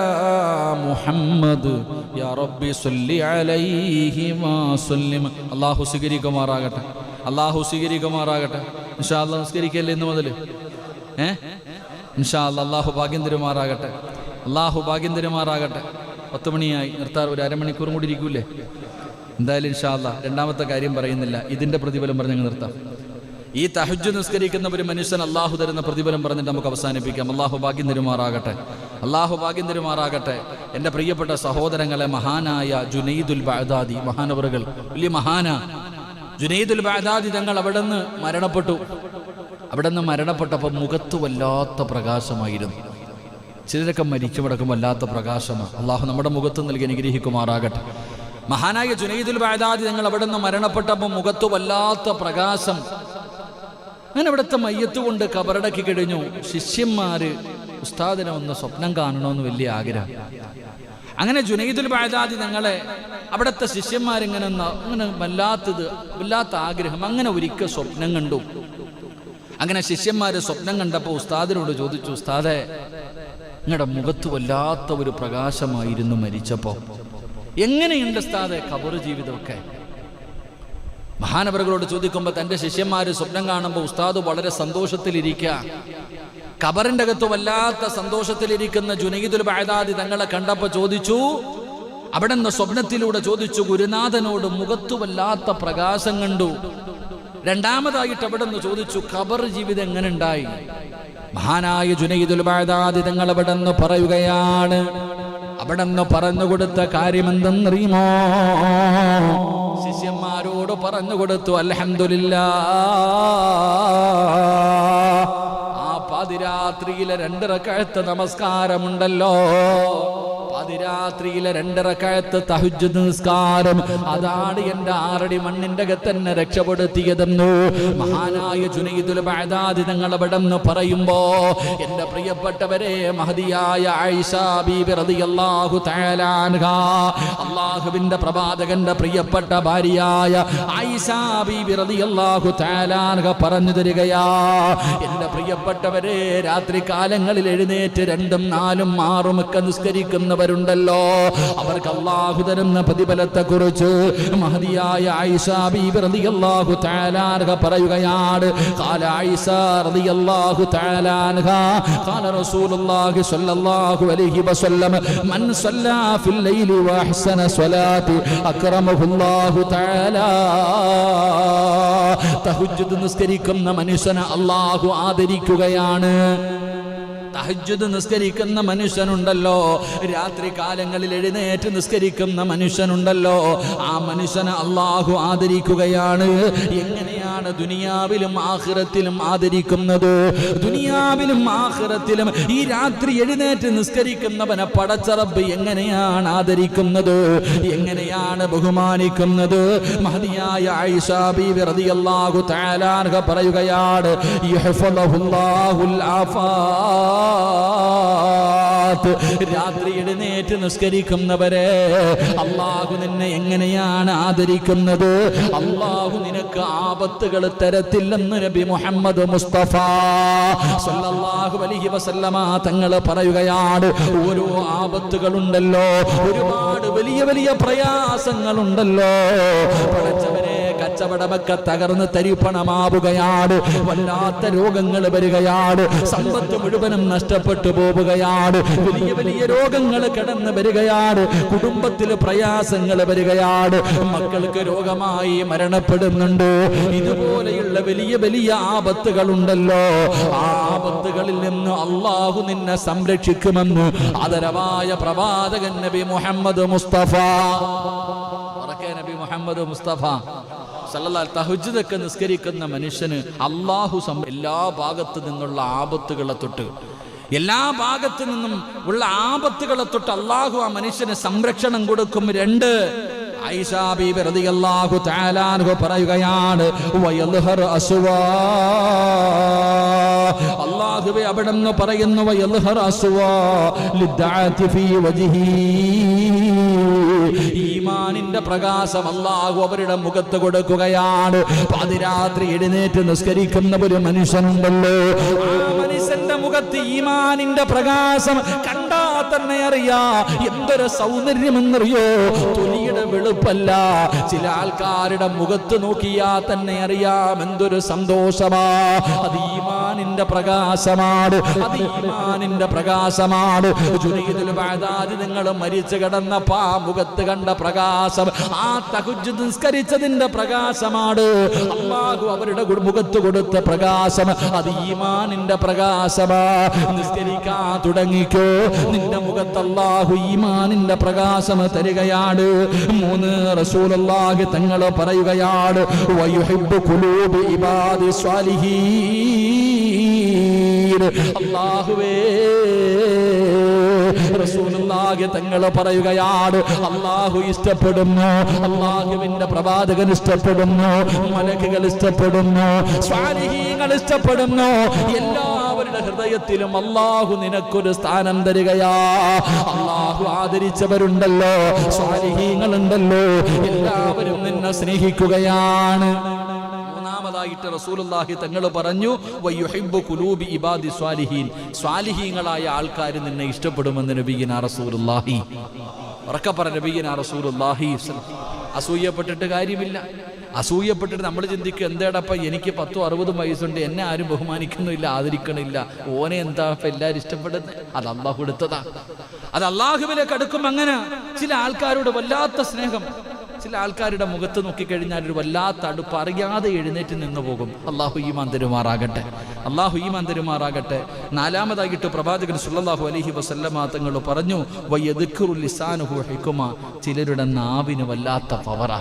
മുഹമ്മദ്, യാ റബ്ബി സല്ലി അലൈഹി വസല്ലം. അല്ലാഹു സ്വീകരിക്കുമാറാകട്ടെ, അല്ലാഹു സ്വീകരിക്കുമാറാകട്ടെ. ഇൻഷാ അല്ലാഹ് നിസ്കരിക്കല്ലേ ഇന്ന് മുതൽ? ഇൻഷാ അല്ലാഹ് അല്ലാഹു ഭാഗ്യം തരുമാറാകട്ടെ, അല്ലാഹു ഭാഗ്യം തരുമാറാകട്ടെ. 10 മണിയായി, നിർത്താൻ ഒരു അരമണിക്കൂറും കൂടി ഇരിക്കൂലേ? എന്തായാലും ഇൻഷാ അല്ലാഹ് രണ്ടാമത്തെ കാര്യം പറയുന്നില്ല, ഇതിൻ്റെ പ്രതിഫലം പറഞ്ഞ് നിർത്താം. ഈ തഹജ്ജുദ് നിസ്കരിക്കുന്ന ഒരു മനുഷ്യൻ അള്ളാഹു തരുന്ന പ്രതിഫലം പറഞ്ഞിട്ട് നമുക്ക് അവസാനിപ്പിക്കാം. അള്ളാഹു ഭാഗ്യം തരുമാറാകട്ടെ, അള്ളാഹു ഭാഗ്യം തരുമാറാകട്ടെ. എൻ്റെ പ്രിയപ്പെട്ട സഹോദരങ്ങളെ, മഹാനായ ജുനൈദുൽ ബഅദാദി മഹാനവറുകൾ, വലിയ മഹാന ജുനൈദുൽ ബഅദാദി തങ്ങൾ അവിടെ നിന്ന് മരണപ്പെട്ടു. അവിടെ നിന്ന് മരണപ്പെട്ടപ്പോൾ മുഖത്ത് വല്ലാത്ത പ്രകാശമായിരുന്നു. ചിലരൊക്കെ മരിച്ചു കിടക്കുമ്പോൾ വല്ലാത്ത പ്രകാശമാണ്. അള്ളാഹു നമ്മുടെ മുഖത്ത് നൽകി അനുഗ്രഹിക്കുമാറാകട്ടെ. മഹാനായ ജുനൈദുൽ ബഅദാദി തങ്ങൾ അവിടെ നിന്ന് മരണപ്പെട്ടപ്പോൾ മുഖത്ത് വല്ലാത്ത പ്രകാശം. അങ്ങനെ അവിടുത്തെ മയ്യത്ത് കൊണ്ട് കബറടക്കി കഴിഞ്ഞു. ശിഷ്യന്മാര് ഉസ്താദിനെ ഒന്ന് സ്വപ്നം കാണണമെന്ന് വലിയ ആഗ്രഹം. അങ്ങനെ ജുനൈദുൽ ബഅദാദി തങ്ങളെ അവിടുത്തെ ശിഷ്യന്മാരിങ്ങനെ വല്ലാത്ത ആഗ്രഹം. അങ്ങനെ ഒരിക്കൽ സ്വപ്നം കണ്ടു. അങ്ങനെ ശിഷ്യന്മാര് സ്വപ്നം കണ്ടപ്പോൾ ഉസ്താദിനോട് ചോദിച്ചു, ഉസ്താദെ, നിങ്ങളുടെ മുഖത്ത് വല്ലാത്ത ഒരു പ്രകാശമായിരുന്നു മരിച്ചപ്പോ, എങ്ങനെയുണ്ട് ഉസ്താദെ ഖബർ ജീവിതമൊക്കെ? മഹാനവറുകളോട് ചോദിക്കുമ്പോൾ തൻ്റെ ശിഷ്യന്മാര് സ്വപ്നം കാണുമ്പോൾ ഉസ്താദ് വളരെ സന്തോഷത്തിലിരിക്കുക. ഖബറിൻ്റെ അകത്ത് വല്ലാത്ത സന്തോഷത്തിലിരിക്കുന്ന ജുനൈദുൽ ബഅദാദി തങ്ങളെ കണ്ടപ്പോൾ ചോദിച്ചു, അവിടെ നിന്ന് സ്വപ്നത്തിലൂടെ ചോദിച്ചു ഗുരുനാഥനോട്, മുഖത്ത് വല്ലാത്ത പ്രകാശം കണ്ടു. രണ്ടാമതായിട്ട് അവിടെ നിന്ന് ചോദിച്ചു, ഖബർ ജീവിതം എങ്ങനെ ഉണ്ടായി? മഹാനായ ജുനൈദുൽ ബഅദാദി തങ്ങൾ അവിടെ നിന്ന് പറയുകയാണ്, അവിടെ നിന്ന് പറഞ്ഞുകൊടുത്ത കാര്യം എന്തെന്നറിയുമോ? ശിഷ്യന്മാരോട് പറഞ്ഞുകൊടുത്തു, അൽഹംദുലില്ലാഹ്, ആ പാതിരാത്രിയിലെ 2 റക്അത്ത് നമസ്കാരമുണ്ടല്ലോ, പാതിരാത്രിയിലെ 2 റക്അത്ത് തഹജ്ജുദ് നിസ്കാരം, അതാണ് എൻ്റെ 6 അടി മണ്ണിൻ്റെ അകത്തന്നെ രക്ഷപ്പെടുത്തിയതെന്നു മഹാനായ ജുനൈദുൽ ബഅദാദി തങ്ങൾ അവിടെ നിന്ന് പറയുമ്പോ, എൻ്റെ പ്രിയപ്പെട്ടവരെ, മഹദിയായ ആയിഷ ബീബി റളിയല്ലാഹു തആല അൻഹാ, അല്ലാഹുവിൻ്റെ പ്രവാചകന്റെ പ്രിയപ്പെട്ട ഭാര്യയായ ആയിഷ ബീബി റളിയല്ലാഹു തആല അൻഹ പറഞ്ഞു തരികയാ, എൻ്റെ പ്രിയപ്പെട്ടവരെ, രാത്രി കാലങ്ങളിൽ എഴുന്നേറ്റ് 2ഉം 4ഉം 6ഉം ഒക്കെ നിസ്കരിക്കുന്നവരുണ്ടല്ലോ, അവർക്ക് അല്ലാഹു തരുന്ന പ്രതിഫലത്തെ കുറിച്ച് മഹദിയായ ആയിഷ ബീബി റളിയല്ലാഹു തആല അൻഹ പറയുകയാണ്. ഖാല ആയിഷ റളിയല്ലാഹു തആല അൻഹ ഖാല റസൂലുള്ളാഹി സ്വല്ലല്ലാഹു അലൈഹി വസല്ലം, മൻ സല്ലാ ഫിൽ ലൈലി വഅഹ്സന സ്വലാത്തി അക്റമഹുല്ലാഹു തആല, തഹജ്ജുദ് നിസ്കരിക്കുന്ന മനുഷ്യനെ അല്ലാഹു ആദരിക്കുകയാണ്. തഹജ്ജുദ് നിസ്കരിക്കുന്ന മനുഷ്യനുണ്ടല്ലോ, രാത്രി കാലങ്ങളിൽ എഴുന്നേറ്റ് നിസ്കരിക്കുന്ന മനുഷ്യനുണ്ടല്ലോ, ആ മനുഷ്യനെ അല്ലാഹു ആദരിക്കുകയാണ്. എങ്ങനെയാണ് ദുനിയാവിലും ആഖിറത്തിലും ആദരിക്കുന്നത്? ദുനിയാവിലും ആഖിറത്തിലും ഈ രാത്രി എഴുന്നേറ്റ് നിസ്കരിക്കുന്നവനെ പടച്ച റബ്ബ് എങ്ങനെയാണ് ആദരിക്കുന്നത്, എങ്ങനെയാണ് ബഹുമാനിക്കുന്നത്? മഹദിയായ ആയിഷ ബീവി റളിയല്ലാഹു തആല അൻഹ പറയുകയാണ്, യഹ്ഫദുല്ലാഹുൽ ആഫാ, രാത്രി എഴുന്നേറ്റ് നിസ്കരിക്കുന്നവരെ അല്ലാഹു നിന്നെ എങ്ങനെയാണ് ആദരിക്കുന്നത്? അല്ലാഹു നിനക്ക് ആപത്തുകൾ തരത്തില്ലെന്ന് നബി മുഹമ്മദ് മുസ്തഫ സല്ലല്ലാഹു അലൈഹി വസല്ലമ തങ്ങൾ പറയുകയാണ്. ഓരോ ആപത്തുകളുണ്ടല്ലോ, ഒരുപാട് വലിയ വലിയ പ്രയാസങ്ങളുണ്ടല്ലോ, പടച്ചവരെ കച്ചവടമൊക്കെ തകർന്ന് തരിപ്പണമാവുകയാണ്. വല്ലാത്ത രോഗങ്ങൾ വരികയാണ്. സമ്പത്ത് മുഴുവനും നഷ്ടപ്പെട്ടു പോവുകയാണ്. വലിയ വലിയ രോഗങ്ങൾ കടന്നു വരികയാണ്. കുടുംബത്തിൽ പ്രയാസങ്ങൾ വരികയാണ്. മക്കൾക്ക് രോഗമായി മരണപ്പെടുന്നുണ്ട്. ഇതുപോലെയുള്ള വലിയ വലിയ ആപത്തുകളുണ്ടല്ലോ. ആ ആപത്തുകളിൽ നിന്ന് അള്ളാഹു നിന്നെ സംരക്ഷിക്കുമെന്ന് ആദരവായ പ്രവാചകൻ നബി മുഹമ്മദ് മുസ്തഫ നബി മുഹമ്മദ് മുസ്തഫ തഹജ്ജുദൊക്കെ നിസ്കരിക്കുന്ന മനുഷ്യന് അള്ളാഹു എല്ലാ ഭാഗത്തു നിന്നുള്ള ആപത്തുകളെ തൊട്ട് എല്ലാ ഭാഗത്തു നിന്നും ഉള്ള ആപത്തുകളെ തൊട്ട് അള്ളാഹു ആ മനുഷ്യന് സംരക്ഷണം കൊടുക്കും. 2 ആയിഷ ബീബി റളിയല്ലാഹു തആല അൻഹ പറയുകയാണ്, വയൽഹർ അസ്വാ അല്ലാഹുവേ അവിടെന്ന് പറയുന്നു, വയൽഹർ അസ്വാ ലിദ്ദഅതി ഫീ വജ്ഹി ഈമാനിന്റെ പ്രകാശം അല്ലാഹു അവരുടെ മുഖത്ത് കൊടുക്കുകയാണ്. പാതിരാത്രി എഴുന്നേറ്റ് നിസ്കരിക്കുന്ന ഒരു മനുഷ്യനുണ്ടല്ലോ, ആ മനുഷ്യന്റെ മുഖത്ത് ഈമാനിന്റെ പ്രകാശം കണ്ടാ തന്നെ അറിയാ എന്തൊരു സൗന്ദര്യമെന്നറിയോ. തൊലിയുടെ വെളുപ്പല്ല, ചില ആൾക്കാരുടെ മുഖത്ത് നോക്കിയാ തന്നെ അറിയാം എന്തൊരു സന്തോഷമാ. അത് ഈമാനിന്റെ പ്രകാശമാണ്, അത് ഈമാനിന്റെ പ്രകാശമാണ്. ജുനൈദുൽ ബഗ്ദാദി നിങ്ങൾ മരിച്ചു കിടന്നപ്പോ ആ മുഖത്ത് കണ്ട പ്രകാശം ആ തഹജ്ജുദ് നിസ്കരിച്ചതിന്റെ പ്രകാശമാണ്. അല്ലാഹു അവരുടെ മുഖത്ത് കൊടുത്ത പ്രകാശം അത് ഈമാനിന്റെ പ്രകാശമാ. നിസ്കരിക്കാൻ തുടങ്ങിക്കോ, നിന്റെ മുഖത്ത് അല്ലാഹു ഈമാനിന്റെ പ്രകാശം തരികയാണ്. 3 റസൂലുള്ളാഹി തങ്ങൾ പറയുകയാണ്, വയുഹിബ്ബു ഖുലൂബി ഇബാദി സ്വാലിഹീൻ. അല്ലാഹുവേ റസൂലുള്ളാഹി തങ്ങൾ പറയുകയാണ്, അല്ലാഹു ഇഷ്ടപ്പെടുന്നു, അല്ലാഹുവിന്റെ പ്രവാചകൻ ഇഷ്ടപ്പെടുന്നു, മലക്കുകൾ ഇഷ്ടപ്പെടുന്നു, സ്വാലിഹീങ്ങൾ ഇഷ്ടപ്പെടുന്നു. എല്ലാവരുടെ ഹൃദയത്തിലും അല്ലാഹു നിനക്കൊരു സ്ഥാനം തരികയാ. അല്ലാഹു ആദരിച്ചവരുണ്ടല്ലോ, സ്വാലിഹീങ്ങളുണ്ടല്ലോ, എല്ലാവരും നിന്നെ സ്നേഹിക്കുകയാണ്. മൂന്നാമതായിട്ട് റസൂലുള്ളാഹി തങ്ങൾ പറഞ്ഞു, വയുഹിബ്ബു ഖുലൂബി ഇബാദി സ്വാലിഹീൻ. സ്വാലിഹീങ്ങളായ ആൾക്കാർ നിന്നെ ഇഷ്ടപ്പെടുമെന്ന് നബിയിനാ റസൂലുള്ളാഹി. ഉറക്കെ പറ നബിയിനാ റസൂലുള്ളാഹി. അസൂയപ്പെട്ടിട്ട് കാര്യമില്ല. അസൂയപ്പെട്ടിട്ട് നമ്മൾ ചിന്തിക്കുക, എന്തേടപ്പ എനിക്ക് 10-60 വയസ്സുണ്ട്, എന്നെ ആരും ബഹുമാനിക്കുന്നില്ല, ആദരിക്കണില്ല, ഓനെ എന്താ ഇപ്പം എല്ലാവരും ഇഷ്ടപ്പെടുന്നത്? അത് അള്ളാഹു എടുത്തതാ. അത് അള്ളാഹുവിലേക്ക് അടുക്കും. അങ്ങനെ ചില ആൾക്കാരോട് വല്ലാത്ത സ്നേഹം, ചില ആൾക്കാരുടെ മുഖത്ത് നോക്കിക്കഴിഞ്ഞാൽ ഒരു വല്ലാത്ത അടുപ്പ്, അറിയാതെ എഴുന്നേറ്റ് നിന്ന് പോകും. അള്ളാഹു ഈമാൻ തരുമാറാകട്ടെ, അള്ളാഹു ഈമാൻ തരുമാറാകട്ടെ. 4മതായിട്ട് പ്രവാചകൻ സല്ലല്ലാഹു അലൈഹി വസല്ലമ തങ്ങൾ പറഞ്ഞു, വയദ്കുറു ലിസാനുഹു ഹിക്മ. ചിലരുടെ നാവിന് വല്ലാത്ത പവറാ.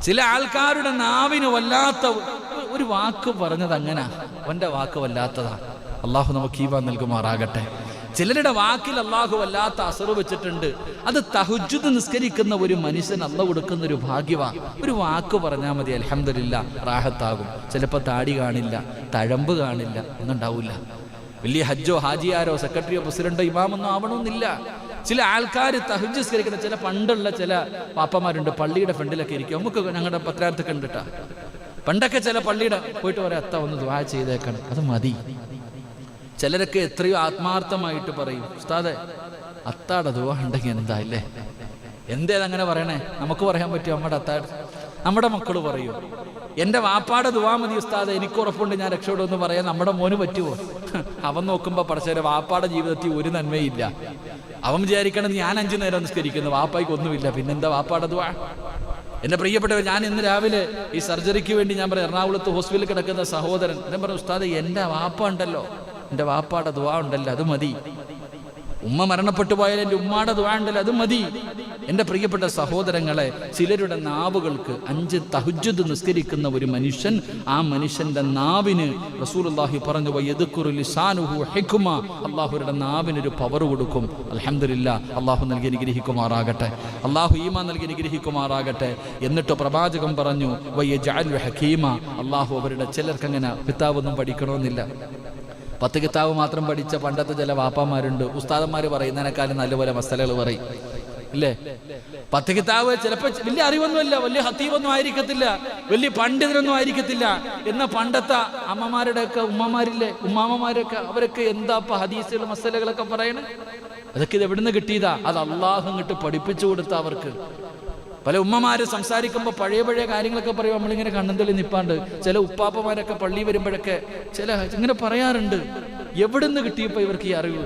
ചില ആൾക്കാരുടെ നാവിന് വല്ലാത്ത ഒരു വാക്ക് പറഞ്ഞത് അങ്ങനെ, അവന്റെ വാക്ക് വല്ലാത്തതാ. അള്ളാഹു നമുക്ക് ഈമാൻ നൽകുമാറാകട്ടെ. ചിലരുടെ വാക്കിൽ അള്ളാഹു വല്ലാത്ത അസറ് വെച്ചിട്ടുണ്ട്. അത് തഹജ്ജുദ് നിസ്കരിക്കുന്ന ഒരു മനുഷ്യൻ അള്ളാഹു കൊടുക്കുന്ന ഒരു ഭാഗ്യവാ. ഒരു വാക്ക് പറഞ്ഞാൽ മതി, അൽഹംദുലില്ലാ, റാഹത്താകും. ചിലപ്പോൾ താടി കാണില്ല, തഴമ്പ് കാണില്ല, ഒന്നും ഉണ്ടാവില്ല. വലിയ ഹജ്ജോ ഹാജിയാരോ സെക്രട്ടറിയോ പ്രസിഡന്റോ ഇമാമൊന്നും ആവണമെന്നില്ല. ചില ആൾക്കാർ തഹജ്ജുദ് നിസ്കരിക്കുന്ന ചില പണ്ടുള്ള ചില പാപ്പമാരുണ്ട്, പള്ളിയുടെ ഫ്രണ്ടിലൊക്കെ ഇരിക്കും. നമുക്ക് ഞങ്ങളുടെ പത്രാർത്ഥൊക്കെ ഉണ്ടിട്ടാ. പണ്ടൊക്കെ ചില പള്ളിയുടെ പോയിട്ട് പറയാം, അത്ത ഒന്ന് ദുആ ചെയ്തേക്കണം, അത് മതി. ചിലരൊക്കെ എത്രയോ ആത്മാർത്ഥമായിട്ട് പറയും, ഉസ്താദെ അത്താടെ ദുആ ഉണ്ടെങ്കിൽ എന്താ ഇല്ലേ? എന്തേതങ്ങനെ പറയണേ? നമുക്ക് പറയാൻ പറ്റുമോ? നമ്മുടെ മക്കൾ പറയൂ, എൻ്റെ വാപ്പാടെ ദുആ മതി ഉസ്താദെ, എനിക്ക് ഉറപ്പുണ്ട് ഞാൻ രക്ഷപ്പെടുമെന്ന് പറയാൻ നമ്മുടെ മോന് പറ്റുമോ? അവൻ നോക്കുമ്പോൾ പടച്ചവരെ വാപ്പാടെ ജീവിതത്തിൽ ഒരു നന്മയില്ല. അവൻ വിചാരിക്കണം ഞാൻ 5 നേരം നിസ്കരിക്കുന്നു, വാപ്പായ്ക്ക് ഒന്നുമില്ല, പിന്നെന്താ വാപ്പാടെ ദുആ? എൻ്റെ പ്രിയപ്പെട്ടവർ, ഞാൻ ഇന്ന് രാവിലെ ഈ സർജറിക്ക് വേണ്ടി ഞാൻ പറയാം, എറണാകുളത്ത് ഹോസ്പിറ്റലിൽ കിടക്കുന്ന സഹോദരൻ ഞാൻ പറഞ്ഞു, ഉസ്താദെ എൻ്റെ വാപ്പ ഉണ്ടല്ലോ, എൻ്റെ വാപ്പാടെ ദുആ ഉണ്ടല്ലോ, അത് മതി. ഉമ്മ മരണപ്പെട്ടു പോയാൽ എൻ്റെ ഉമ്മാടെ ദുആ ഉണ്ടല്ലോ, അത് മതി. എൻ്റെ പ്രിയപ്പെട്ട സഹോദരങ്ങളെ, ചിലരുടെ നാവുകൾക്ക് 5 തഹജ്ജുദ് നിസ്കരിക്കുന്ന ഒരു മനുഷ്യൻ, ആ മനുഷ്യന്റെ നാവിന് റസൂലുള്ളാഹി പറഞ്ഞു, വയദ്കുറു ലിസാനുഹു ഹിക്മ. അല്ലാഹുവിന്റെ നാവിനൊരു പവർ കൊടുക്കും. അൽഹംദുലില്ലാ, അല്ലാഹു നൽകി അനുഗ്രഹിക്കുമാറാകട്ടെ, അല്ലാഹു ഈമാൻ നൽകി അനുഗ്രഹിക്കുമാറാകട്ടെ. എന്നിട്ട് പ്രവാചകൻ പറഞ്ഞു, വയജഅലു ഹകീമ. അല്ലാഹു അവരുടെ ചിലർക്ക് അങ്ങനെ കിതാബൊന്നും പഠിക്കണമെന്നില്ല, 10 കിതാബ് മാത്രം പഠിച്ച പണ്ടത്തെ ചില വാപ്പാമാരുണ്ട്. ഉസ്താദന്മാർ പറയുന്നതിനേക്കാളും നല്ലപോലെ മസലകൾ പറയും, ഇല്ലേ? 10 കിതാബ് ചിലപ്പോൾ വലിയ അറിവൊന്നുമില്ല, വലിയ ഹത്തീബൊന്നും ആയിരിക്കത്തില്ല, വലിയ പണ്ഡിതരൊന്നും ആയിരിക്കത്തില്ല. എന്ന പണ്ടത്തെ അമ്മമാരുടെയൊക്കെ ഉമ്മമാരില്ലേ, ഉമ്മാമ്മമാരൊക്കെ, അവരൊക്കെ എന്താ ഹദീസുകൾ മസലകളൊക്കെ പറയണേ? അതൊക്കെ ഇത് എവിടുന്ന് കിട്ടിയതാ? അത് അള്ളാഹു ഇങ്ങോട്ട് പഠിപ്പിച്ചു കൊടുത്ത അവർക്ക്. പല ഉമ്മമാര് സംസാരിക്കുമ്പോൾ പഴയ പഴയ കാര്യങ്ങളൊക്കെ പറയും. നമ്മളിങ്ങനെ കണ്ണന്തള്ളി നിപ്പാണ്ട്. ചില ഉപ്പാപ്പമാരൊക്കെ പള്ളി വരുമ്പോഴൊക്കെ ചില ഇങ്ങനെ പറയാറുണ്ട്, എവിടുന്ന് കിട്ടിയപ്പോൾ ഇവർക്ക് ഈ അറിവ്?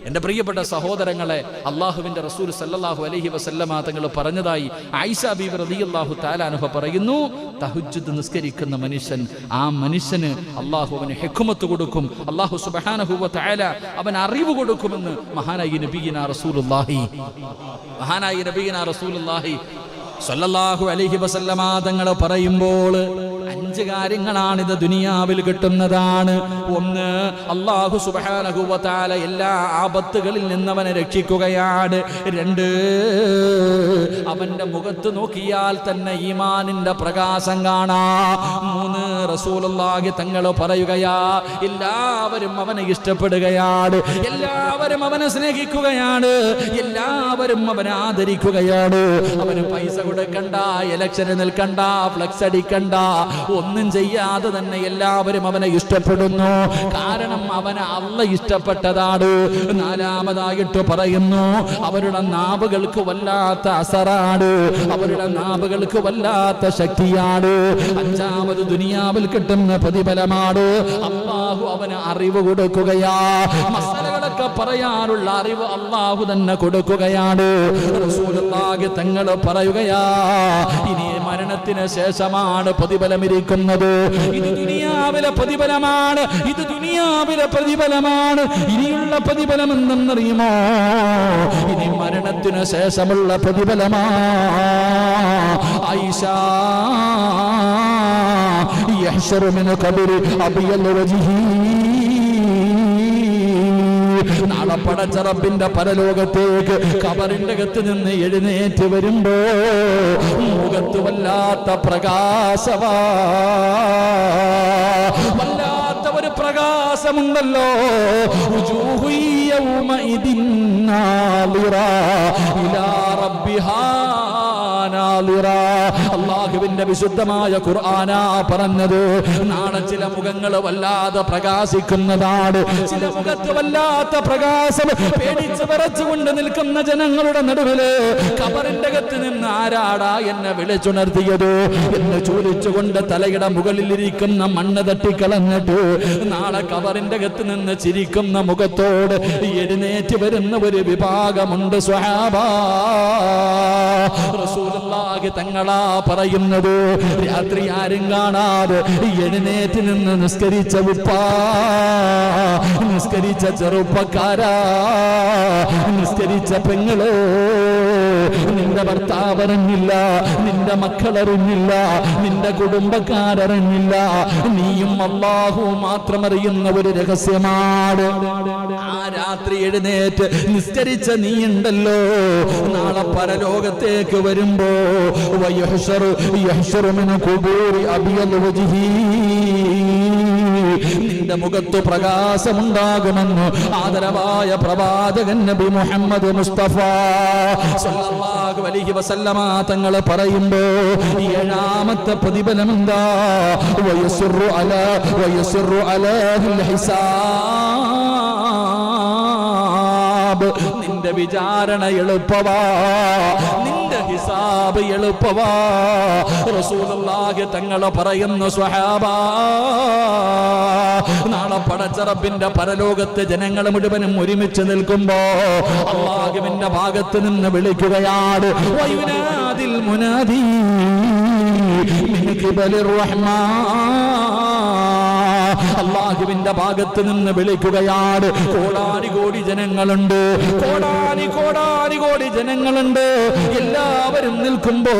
എൻ്റെ പ്രിയപ്പെട്ട സഹോദരങ്ങളെ, അള്ളാഹുവിൻ്റെ റസൂൽ സല്ലല്ലാഹു അലൈഹി വസല്ലമ തങ്ങൾ പറഞ്ഞതായി ആയിഷ ബീവി റളിയല്ലാഹു തആല അൻഹ പറയുന്നു, തഹജ്ജുദ് നിസ്കരിക്കുന്ന മനുഷ്യൻ, ആ മനുഷ്യന് അള്ളാഹു അവന് ഹിക്മത്ത് കൊടുക്കും, അള്ളാഹു സുബ്ഹാനഹു വ തആല അവൻ അറിവ് കൊടുക്കുമെന്ന് മഹാനായ നബിയിന റസൂലുള്ളാഹി സല്ലല്ലാഹു അലൈഹി വസല്ലമ തങ്ങൾ പറയുമ്പോൾ 5 കാര്യങ്ങളാണിത് ദുനിയാവിൽ കിട്ടുന്നതാണ്. ഒന്ന്, അല്ലാഹു സുബ്ഹാനഹു വ തആല എല്ലാ ആപത്തുകളിൽ നിന്നവനെ രക്ഷിക്കുകയാണ്. 2, അവന്റെ മുഖത്ത് നോക്കിയാൽ തന്നെ ഈമാനിന്റെ പ്രകാശം കാണാം. 3, റസൂലുള്ളാഹി തങ്ങൾ പറയുകയാ, എല്ലാവരും അവനെ ഇഷ്ടപ്പെടുകയാണ്, എല്ലാവരും അവനെ സ്നേഹിക്കുകയാണ്, എല്ലാവരും അവനെ ആദരിക്കുകയാണ്. അവന് പൈസ കൊടുക്കണ്ട, ഇലക്ഷന് നിൽക്കണ്ട, ഫ്ലക്സ് അടിക്കണ്ട, ഒന്നും ചെയ്യാതെ തന്നെ എല്ലാവരും അവനെ ഇഷ്ടപ്പെടുന്നു. കാരണം അവനെ അല്ലാഹ് ഇഷ്ടപ്പെട്ടതാണ്. 4മതായിട്ട് പറയുന്നു, അവരുടെ നാവുകൾക്ക് വല്ലാത്ത അസറാണ്, അവരുടെ നാവുകൾക്ക് വല്ലാത്ത ശക്തിയാണ്. 5മത് ദുനിയാവിൽ കിട്ടുന്ന പ്രതിഫലമാണ്, അല്ലാഹു അവന് അറിവ് കൊടുക്കുകയാ. മസലകളൊക്കെ പറയാനുള്ള അറിവ് അല്ലാഹു തന്നെ കൊടുക്കുകയാണ്. റസൂലുള്ളാഹി തങ്ങൾ പറയുകയാ, ഇനി മരണത്തിന് ശേഷമാണ് പ്രതിഫലം ഇരിക്കുന്നത്. ഇത് ദുനിയാവിലെ പ്രതിഫലമാണ്, ഇത് ദുനിയാവിലെ പ്രതിഫലമാണ്. ഇനിയുള്ള പ്രതിഫലം എന്തെന്നറിയുമോ? ഇനി മരണത്തിന് ശേഷമുള്ള പ്രതിഫലമാ. ആയിഷ യഹ്ശറു മിൻ ഖബരി അബിയൽ വജ്ഹി, നാളെ പടച്ച റബ്ബിന്റെ പരലോകത്തേക്ക് ഖബറിന്റെ അകത്ത് നിന്ന് എഴുന്നേറ്റ് വരുമ്പോ മുഖത്ത് വല്ലാത്ത പ്രകാശവാ, വല്ലാത്ത ഒരു പ്രകാശമുണ്ടല്ലോ. വുജൂഹു യൗമഇദിൻ നാളിറ ഇലാ റബ്ബിഹാ നാളിറ. അല്ലാഹുവിന്റെ വിശുദ്ധമായ ഖുർആനാ പറഞ്ഞത്, നാളെ ചില മുഖങ്ങൾ വല്ലാതെ പ്രകാശിക്കുന്നതാണ്, ചില മുഖത്ത് വല്ലാത്ത പ്രകാശം. പേടിച്ച് വിറച്ചുകൊണ്ട് നിൽക്കുന്ന ജനങ്ങളുടെ നടുവില് ഖബറിന്റെ അകത്ത് നിന്ന് ആരാടാ എന്നെ വിളിച്ചുണർത്തിയത് എന്ന് ചോദിച്ചുകൊണ്ട് തലയുടെ മുകളിലിരിക്കുന്ന മണ്ണ് തട്ടിക്കളഞ്ഞിട്ട് നാളെ ഖബറിന്റെ അകത്ത് നിന്ന് ചിരിക്കുന്ന മുഖത്തോട് എഴുന്നേറ്റ് വരുന്ന ഒരു വിഭാഗമുണ്ട് സ്വഹാബാ. റസൂലുള്ളാഹി തങ്ങളാ പറയുന്നത്, രാത്രി ആരും കാണാതെ എഴുന്നേറ്റ് നിന്ന് നിസ്കരിച്ച ഉപ്പാ, നിസ്കരിച്ച ചെറുപ്പക്കാരാ, നിസ്കരിച്ച പെങ്ങള്, നിന്റെ ഭർത്താവ് അറിഞ്ഞില്ല, നിന്റെ മക്കളറിഞ്ഞില്ല, നിന്റെ കുടുംബക്കാരറിഞ്ഞില്ല, നീയും അല്ലാഹുവും മാത്രം അറിയുന്ന ഒരു രഹസ്യമാണ്. ആ രാത്രി എഴുന്നേറ്റ് നിസ്കരിച്ച നീയുണ്ടല്ലോ, നാളെ പരലോകത്തേക്ക് വരുമ്പോ നിന്റെ മുഖത്ത് പ്രകാശമുണ്ടാകുമെന്ന് ആദരവായ പ്രവാചകൻ നബി മുഹമ്മദ് മുസ്തഫ സല്ലല്ലാഹു അലൈഹി വസല്ലമ തങ്ങൾ പറയുമ്പോ 7ാമത്തെ പ്രതിഫലം എന്താ? വയസ്റു അലാഹിൽ ഹിസാബ്. നിന്റെ വിചാരണ എളുപ്പവാ, നിന്റെ ഹിസാബ് എളുപ്പവാ. റസൂലുള്ളാഹി തങ്ങൾ പറയുന്നു, സ്വഹാബാ, നാളെ പടച്ച റബ്ബിന്റെ പരലോകത്ത് ജനങ്ങൾ മുഴുവനും ഒരുമിച്ച് നിൽക്കുമ്പോ അല്ലാഹുവിന്റെ ഭാഗത്ത് നിന്ന് വിളിക്കുകയാണ്, വയുനാദിൽ മുനാദി മിൻ ഖിബലിർ റഹ്മാൻ. അല്ലാഹുവിന്റെ ഭാഗത്ത് നിന്ന് വിളിക്കുകയാണ്. കോടാനി കോടി ജനങ്ങളുണ്ട്, കോടാനി കോടി ജനങ്ങളുണ്ട്. എല്ലാവരും നിൽക്കുമ്പോ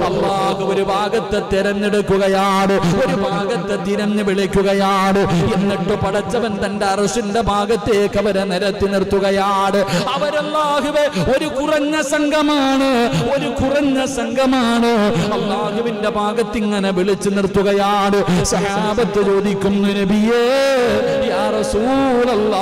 അല്ലാഹു ഒരു ഭാഗത്തെ തിരഞ്ഞെടുക്കുകയാണ്, ഒരു ഭാഗത്തെ തിരഞ്ഞു വിളിക്കുകയാണ്. എന്നിട്ട് പടച്ചവൻ തന്റെ അർശിന്റെ ഭാഗത്തേക്ക് അവരെ നിരത്തി നിർത്തുകയാണ്. അവരല്ലാഹുവേ ഒരു കുറഞ്ഞ സംഘമാണ്, ഒരു കുറഞ്ഞ സംഘമാണ്. അല്ലാഹുവിന്റെ ഭാഗത്ത് ഇങ്ങനെ വിളിച്ചു നിർത്തുകയാണ്. സഹാബത്ത് ചോദിക്കുന്നു, നബിയേ യാ റസൂലല്ലാഹ്,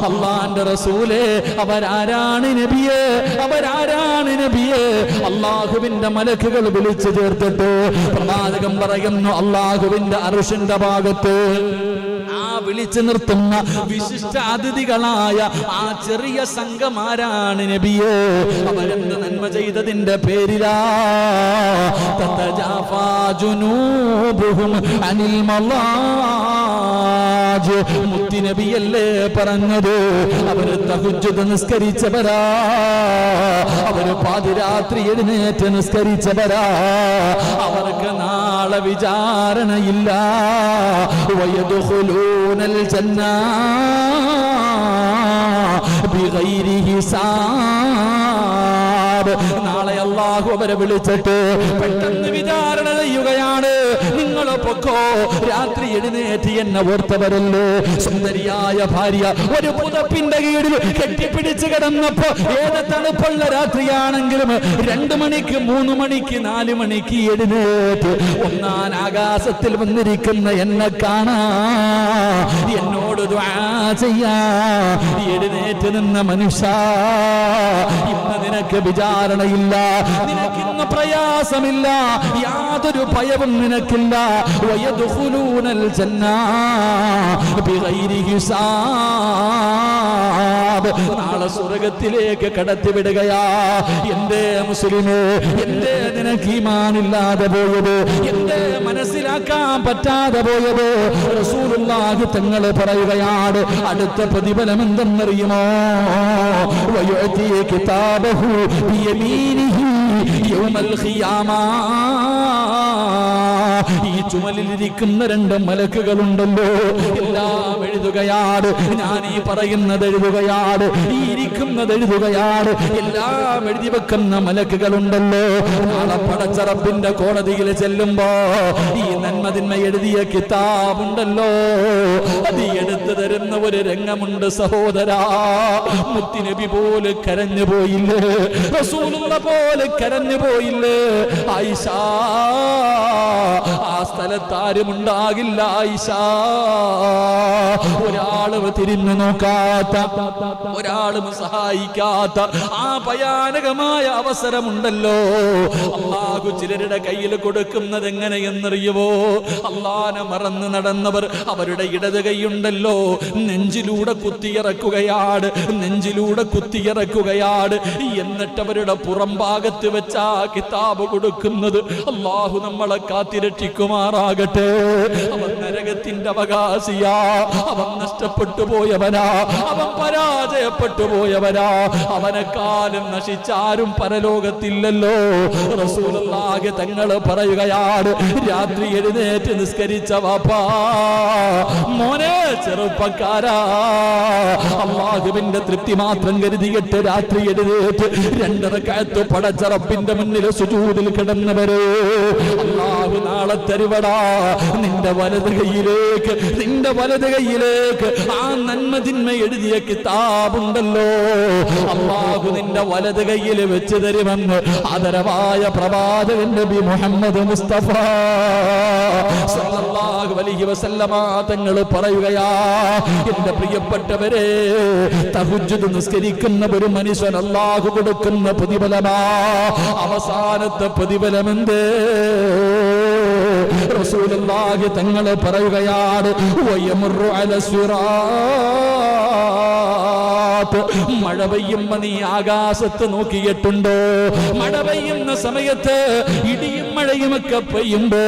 അല്ലാഹുവിന്റെ റസൂലേ, അവരാരാണ് നബിയേ, അവരാരാണ് നബിയേ? അല്ലാഹുവിന്റെ മലക്കുകൾ വിളിച്ചു ചേർത്തിട്ട് പ്രവാചകൻ പറയുന്നു, അല്ലാഹുവിന്റെ അർശിന്റെ ഭാഗത്ത്, ആ വിളിച്ചു നിർത്തുന്ന വിശിഷ്ട അതിഥികളായ ആ ചെറിയ സംഘമാരാണ് നബിയേ. അവരെന്ത് നന്മ ചെയ്തതിന്റെ പേരിലാ? തതജാഫാ ജുനൂബുഹും അനിൽ മളാജ്. മുത്തുനബിയല്ലേ പറഞ്ഞത്? അവര് തഹജ്ജുദ് നിസ്കരിച്ചവരാ, അവര് പാതിരാത്രി എഴുന്നേറ്റ് നിസ്കരിച്ചവരാ. അവർക്ക് നാളെ വിചാരണയില്ല. വയദ്ഖുലൂനൽ ജന്ന ബിഗൈരി ഹിസാബ്. നാളെ അല്ലാഹു അവരെ വിളിച്ചിട്ട് പെട്ടെന്ന് വിചാരണ ചെയ്യുകയാണ്. നിങ്ങൾ പൊക്കോ, രാത്രി എഴുന്നേറ്റ് എന്നെ ഓർത്തവരല്ലേ. സുന്ദരിയായ ഭാര്യ ഒരു പുതപ്പിന്റെ കീഴിൽ കെട്ടിപ്പിടിച്ച് കിടന്നപ്പോ ഏത് തണുപ്പുള്ള രാത്രിയാണെങ്കിലും 2 മണിക്ക് 3 മണിക്ക് 4 മണിക്ക് എഴുന്നേറ്റ് ഒന്നാം ആകാശത്തിൽ വന്നിരിക്കുന്ന എന്നെ കാണാ, എന്നോട് ദുആ ചെയ്യാ എഴുന്നേറ്റ് നിന്ന മനുഷ്യ, ഇന്ന് നിനക്ക് വിചാരണയില്ല, നിനക്കിന്ന് പ്രയാസമില്ല, യാതൊരു ഭയവും നിനക്കില്ല. വയദ്ഖുലൂനൽ ജന്ന ബിഗൈരി ഹിസാബ്. നാളെ സ്വർഗ്ഗത്തിലേക്ക് കടത്തിവിടുകയാ. എന്തേ മുസ്ലിമേ, എന്തേ നിനക്ക് ഈമാനില്ലാതെ പോയത്? എന്തേ മനസ്സിലാക്കാൻ പറ്റാതെ പോയത്? റസൂലുള്ളാഹി തങ്ങൾ പറയുകയാണ്, അടുത്ത പ്രതിഫലം എന്തെന്നറിയുമോ? വയുഅതി കിതാബഹു ബിയമീനിഹി യൗമൽ ഖിയാമ. ഈ ചുമലിലിരിക്കുന്ന 2 മലക്കുകളുണ്ടല്ലോ, എല്ലാം എഴുതുകയാണ്. ഞാൻ ഈ പറയുന്നത് എഴുതുകയാണ്, ഈ ഇരിക്കുന്നത് എഴുതുകയാണ്. എല്ലാം എഴുതി വെക്കുന്ന മലക്കുകളുണ്ടല്ലോ. നാളെ പടച്ച റബ്ബിന്റെ കോടതിയിൽ ചെല്ലുമ്പോ ഈ നന്മതിന്മ എഴുതിയ കിതാബുണ്ടല്ലോ, അത് എടുത്തു തരുന്ന ഒരു രംഗമുണ്ട് സഹോദരാ. മുത്തുനബി പോലെ കരഞ്ഞു പോയില്ലേ? റസൂലുള്ള പോലെ കരഞ്ഞു പോയില്ലേ? ആയിഷ, ആ സ്ഥലത്ത് ആരും ഉണ്ടാകില്ല ആയിഷ. ഒരാളും തിരിഞ്ഞു നോക്കാത്ത, ഒരാളും സഹായിക്കാത്ത ആ ഭയാനകമായ അവസരമുണ്ടല്ലോ. അല്ലാഹു ചിലരുടെ കയ്യിൽ കൊടുക്കുന്നത് എങ്ങനെയെന്നറിയുവോ? അല്ലാഹനെ മറന്ന് നടന്നവർ അവരുടെ ഇടത് കൈയുണ്ടല്ലോ നെഞ്ചിലൂടെ കുത്തിയിറക്കുകയാണ്, നെഞ്ചിലൂടെ കുത്തിയിറക്കുകയാണ്. എന്നിട്ട് അവരുടെ പുറം ഭാഗത്ത് വെച്ചാ കിതാബ് കൊടുക്കുന്നത്. അല്ലാഹു നമ്മളെ കാത്തിരക്ഷിക്കുമാറാകട്ടെ. അവൻ നരകത്തിന്റെ അവകാശിയാ, അവൻ നഷ്ടപ്പെട്ടു പോയവനാ, അവൻ പരാജയപ്പെട്ടു പോയവനാ. അവനെക്കാളും നശിച്ചാരും പരലോകത്തില്ലല്ലോ. റസൂലുള്ളാഹി തങ്ങൾ പറയുകയാണ്, രാത്രി എഴുന്നേറ്റ് നിസ്കരിച്ച വാപ്പാ, മോനെ ചെറുപ്പക്കാരാ, അല്ലാഹുവിന്റെ തൃപ്തി മാത്രം കരുതിയിട്ട് രാത്രി എഴുന്നേറ്റ് 2 റക്അത്ത് പടച്ച റബ്ബിന്റെ മുന്നിൽ സുജൂദിൽ കിടന്നവരെ അല്ലാഹു നാളെ തരുവടാ. നിന്റെ വലത് കൈയിലേക്ക്, നിന്റെ വലത് കൈയിലേക്ക് ആ നന്മതിന്മ എഴുതിയ കിതാബുണ്ടല്ലോ, അല്ലാഹു നിന്റെ വലത് കൈയിൽ വെച്ച് തരുമെന്ന് ആദരവായ പ്രവാചകൻ നബി മുഹമ്മദ് മുസ്തഫ സല്ലല്ലാഹു അലൈഹി വസല്ലമ തങ്ങൾ പറയുകയാ. എന്റെ പ്രിയപ്പെട്ടവരെ, തഹജ്ജുദ് നിസ്കരിക്കുന്ന ഒരു മനുഷ്യൻ അല്ലാഹു കൊടുക്കുന്ന പ്രതിഫലമാ. അവസാനത്തെ പ്രതിഫലം എന്തേ? റസൂലുള്ളാഹി തങ്ങൾ പറയുകയാണ്, വയമുറു അല സിറാത്ത്. മഴ പെയ്യുമ്പോ നീ ആകാശത്ത് നോക്കിയിട്ടുണ്ടോ? മഴ പെയ്യുന്ന സമയത്ത് ഇടിയും മഴയും ഒക്കെ പെയ്യുമ്പോ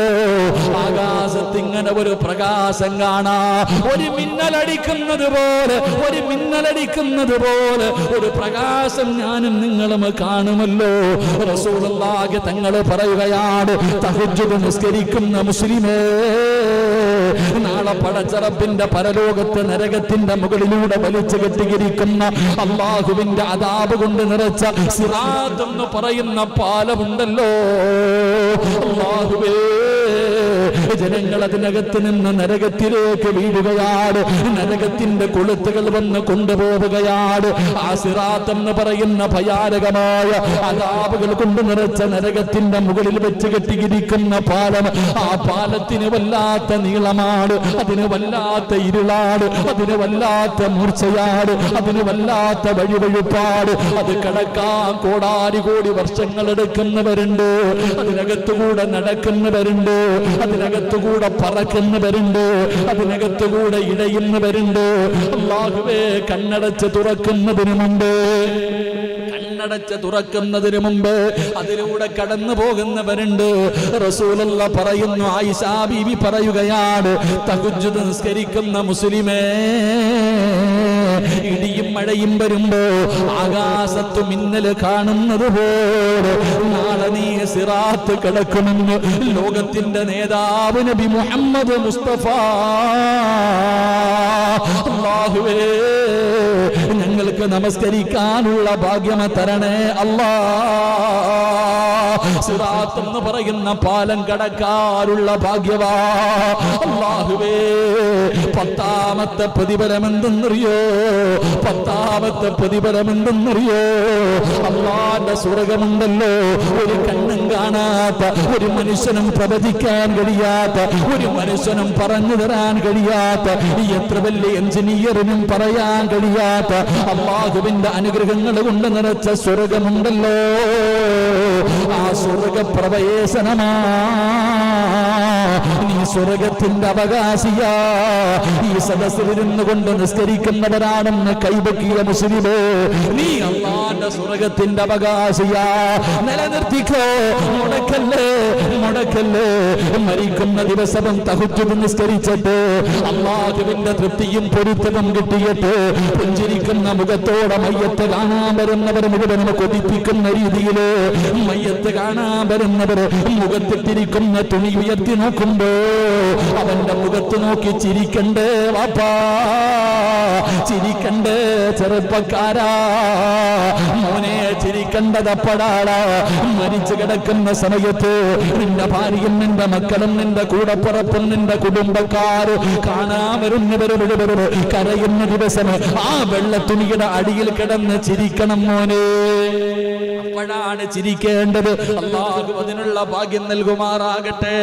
ആകാശത്ത് ഇങ്ങനെ ഒരു പ്രകാശം കാണാ. ഒരു മിന്നലടിക്കുന്നത് പോലെ, ഒരു മിന്നലടിക്കുന്നത് പോലെ ഒരു പ്രകാശം ഞാനും നിങ്ങളും കാണുമല്ലോ. റസൂലുള്ളാഹി തങ്ങൾ പറയുകയാണ്, തഹജ്ജുദ് നിസ്കരിക്കുന്ന മുസ്ലിമേ, നാളെ പടച്ച റബ്ബിന്റെ പരലോകത്ത് നരകത്തിന്റെ മുകളിലൂടെ വലിച്ചു കെട്ടിയിരിക്കുന്ന അല്ലാഹുവിന്റെ അദാബ് കൊണ്ട് നിറച്ച സിറാത്ത് എന്ന് പറയുന്ന പാലമുണ്ടല്ലോ. അല്ലാഹുവേ, ജനങ്ങൾ അതിനകത്ത് നിന്ന് നരകത്തിലേക്ക് വീഴുകയാണ്. നരകത്തിന്റെ കൊളുത്തുകൾ വന്ന് കൊണ്ടുപോവുകയാണ്. ആ സിറാത്ത് എന്ന് പറയുന്ന ഭയാനകമായ അദാബുകൾ കൊണ്ട് നിറച്ച നരകത്തിന്റെ മുകളിൽ വെച്ച് കെട്ടിയിരിക്കുന്ന പാലം, ആ പാലത്തിന് വല്ലാത്ത നീളമാണ്, അതിന് വല്ലാത്ത ഇരുളാണ്, അതിന് വല്ലാത്ത മൂർച്ചയാണ്, അതിന് വല്ലാത്ത വഴിവഴുപ്പാട്. അത് കടക്കാൻ കോടാനുകോടി വർഷങ്ങൾ എടുക്കുന്നവരുണ്ട്, അതിനകത്തുകൂടെ നടക്കുന്നവരുണ്ട്. അതിന് അതിനകത്തുകൂടെ പറക്കുന്നവരുണ്ട്, അതിനകത്തുകൂടെ ഇടയുന്നവരുണ്ട്. അല്ലാഹുവേ, കണ്ണടച്ച് തുറക്കുന്നതിന് മുമ്പ് അതിലൂടെ കടന്നു പോകുന്നവരുണ്ട്. റസൂലുള്ള പറയുന്നു, ആയിഷ ബീവി പറയുകയാണ്, തഹജ്ജുദ് നിസ്കരിക്കുന്ന മുസ്ലിമേ, ഇടിയും മഴയും വരുമ്പോ ആകാശത്ത് മിന്നൽ കാണുന്നത് പോലെ നാളെ നീ സിറാത്ത് കിടക്കുമെന്ന് ലോകത്തിന്റെ നേതാവ് നബി മുഹമ്മദ് മുസ്തഫ. അല്ലാഹുവേ, ഞങ്ങൾക്ക് നമസ്കരിക്കാനുള്ള ഭാഗ്യം തരണേ അല്ലാ. സിറാത്ത് എന്ന് പറയുന്ന പാലം കടക്കാനുള്ള ഭാഗ്യവാ അല്ലാഹുവേ. 10ാമത്തെ പ്രതിഫലം എന്തെന്നറിയോ? 10ാമത്തെ പ്രതിഫലം എന്തെന്നറിയോ? അല്ലാഹുവിന്റെ സ്വർഗ്ഗമുണ്ടല്ലോ, ഒരു കണ്ണും കാണാത്ത, ഒരു മനുഷ്യനും പ്രവചിക്കാൻ കഴിയാത്ത, ഒരു മനുഷ്യനും പറഞ്ഞു തരാൻ കഴിയാത്ത, എത്ര വലിയ എഞ്ചിനീയറിനും പറയാൻ കഴിയാത്ത അല്ലാഹുവിന്റെ അനുഗ്രഹങ്ങൾ കൊണ്ട് നിറച്ച സ്വർഗ്ഗമുണ്ടല്ലോ. ആ സ്വർഗ്ഗപ്രവേശനമാ. നീ സ്വർഗ്ഗത്തിന്റെ അവകാശിയാ. ഈ സദസ്സിലിരുന്നു കൊണ്ട് നിസ്കരിക്കുന്നവരാണെന്ന് കൈവക്കിയ മുസ്ലിമേ, നീ അല്ലാഹുവിന്റെ സ്വർഗ്ഗത്തിന്റെ അവകാശിയാ. നിലനിർത്തിക്കോ, മുടക്കല്ലേ. മരിക്കുന്ന ദിവസവും തഹജ്ജുദ് നിസ്കരിച്ചിട്ട് അല്ലാഹുവിന്റെ തൃപ്തിയും പൊരുത്തവും കിട്ടിയിട്ട് പുഞ്ചിരിക്കുന്ന മുഖത്തോടെ മയ്യത്ത് കാണാൻ വരുന്നവർ മുഴുവനും കൊതിപ്പിക്കുന്ന രീതിയില് മയ്യത്ത് കാണാൻ വരുന്നവർ മുഖത്തിട്ടിരിക്കുന്ന തുണി ഉയർത്തി നോക്കുമ്പോ അവന്റെ മുഖത്ത് നോക്കി ചിരിക്കണ്ടേ വാപ്പാ, ചിരിക്കണ്ടേ ചെറുപ്പക്കാരാ, മോനെ ചിരിക്കണ്ടതപ്പടാളാ. മരിച്ചു കിടക്കുന്ന സമയത്ത് നിന്റെ ഭാര്യയും നിന്റെ മക്കളും നിന്റെ കൂടപ്പുറപ്പും നിന്റെ കുടുംബക്കാര് കാണാൻ വരുന്നവർ മുഴുവൻ കരയുന്ന ദിവസം ആ വെള്ളത്തുണിയുടെ അടിയിൽ കിടന്ന് ചിരിക്കണം മോനെ. അപ്പോഴാണ് ചിരിക്കേണ്ടത്. അല്ലാഹു അതിനുള്ള ഭാഗ്യം നൽകുമാറാകട്ടെ.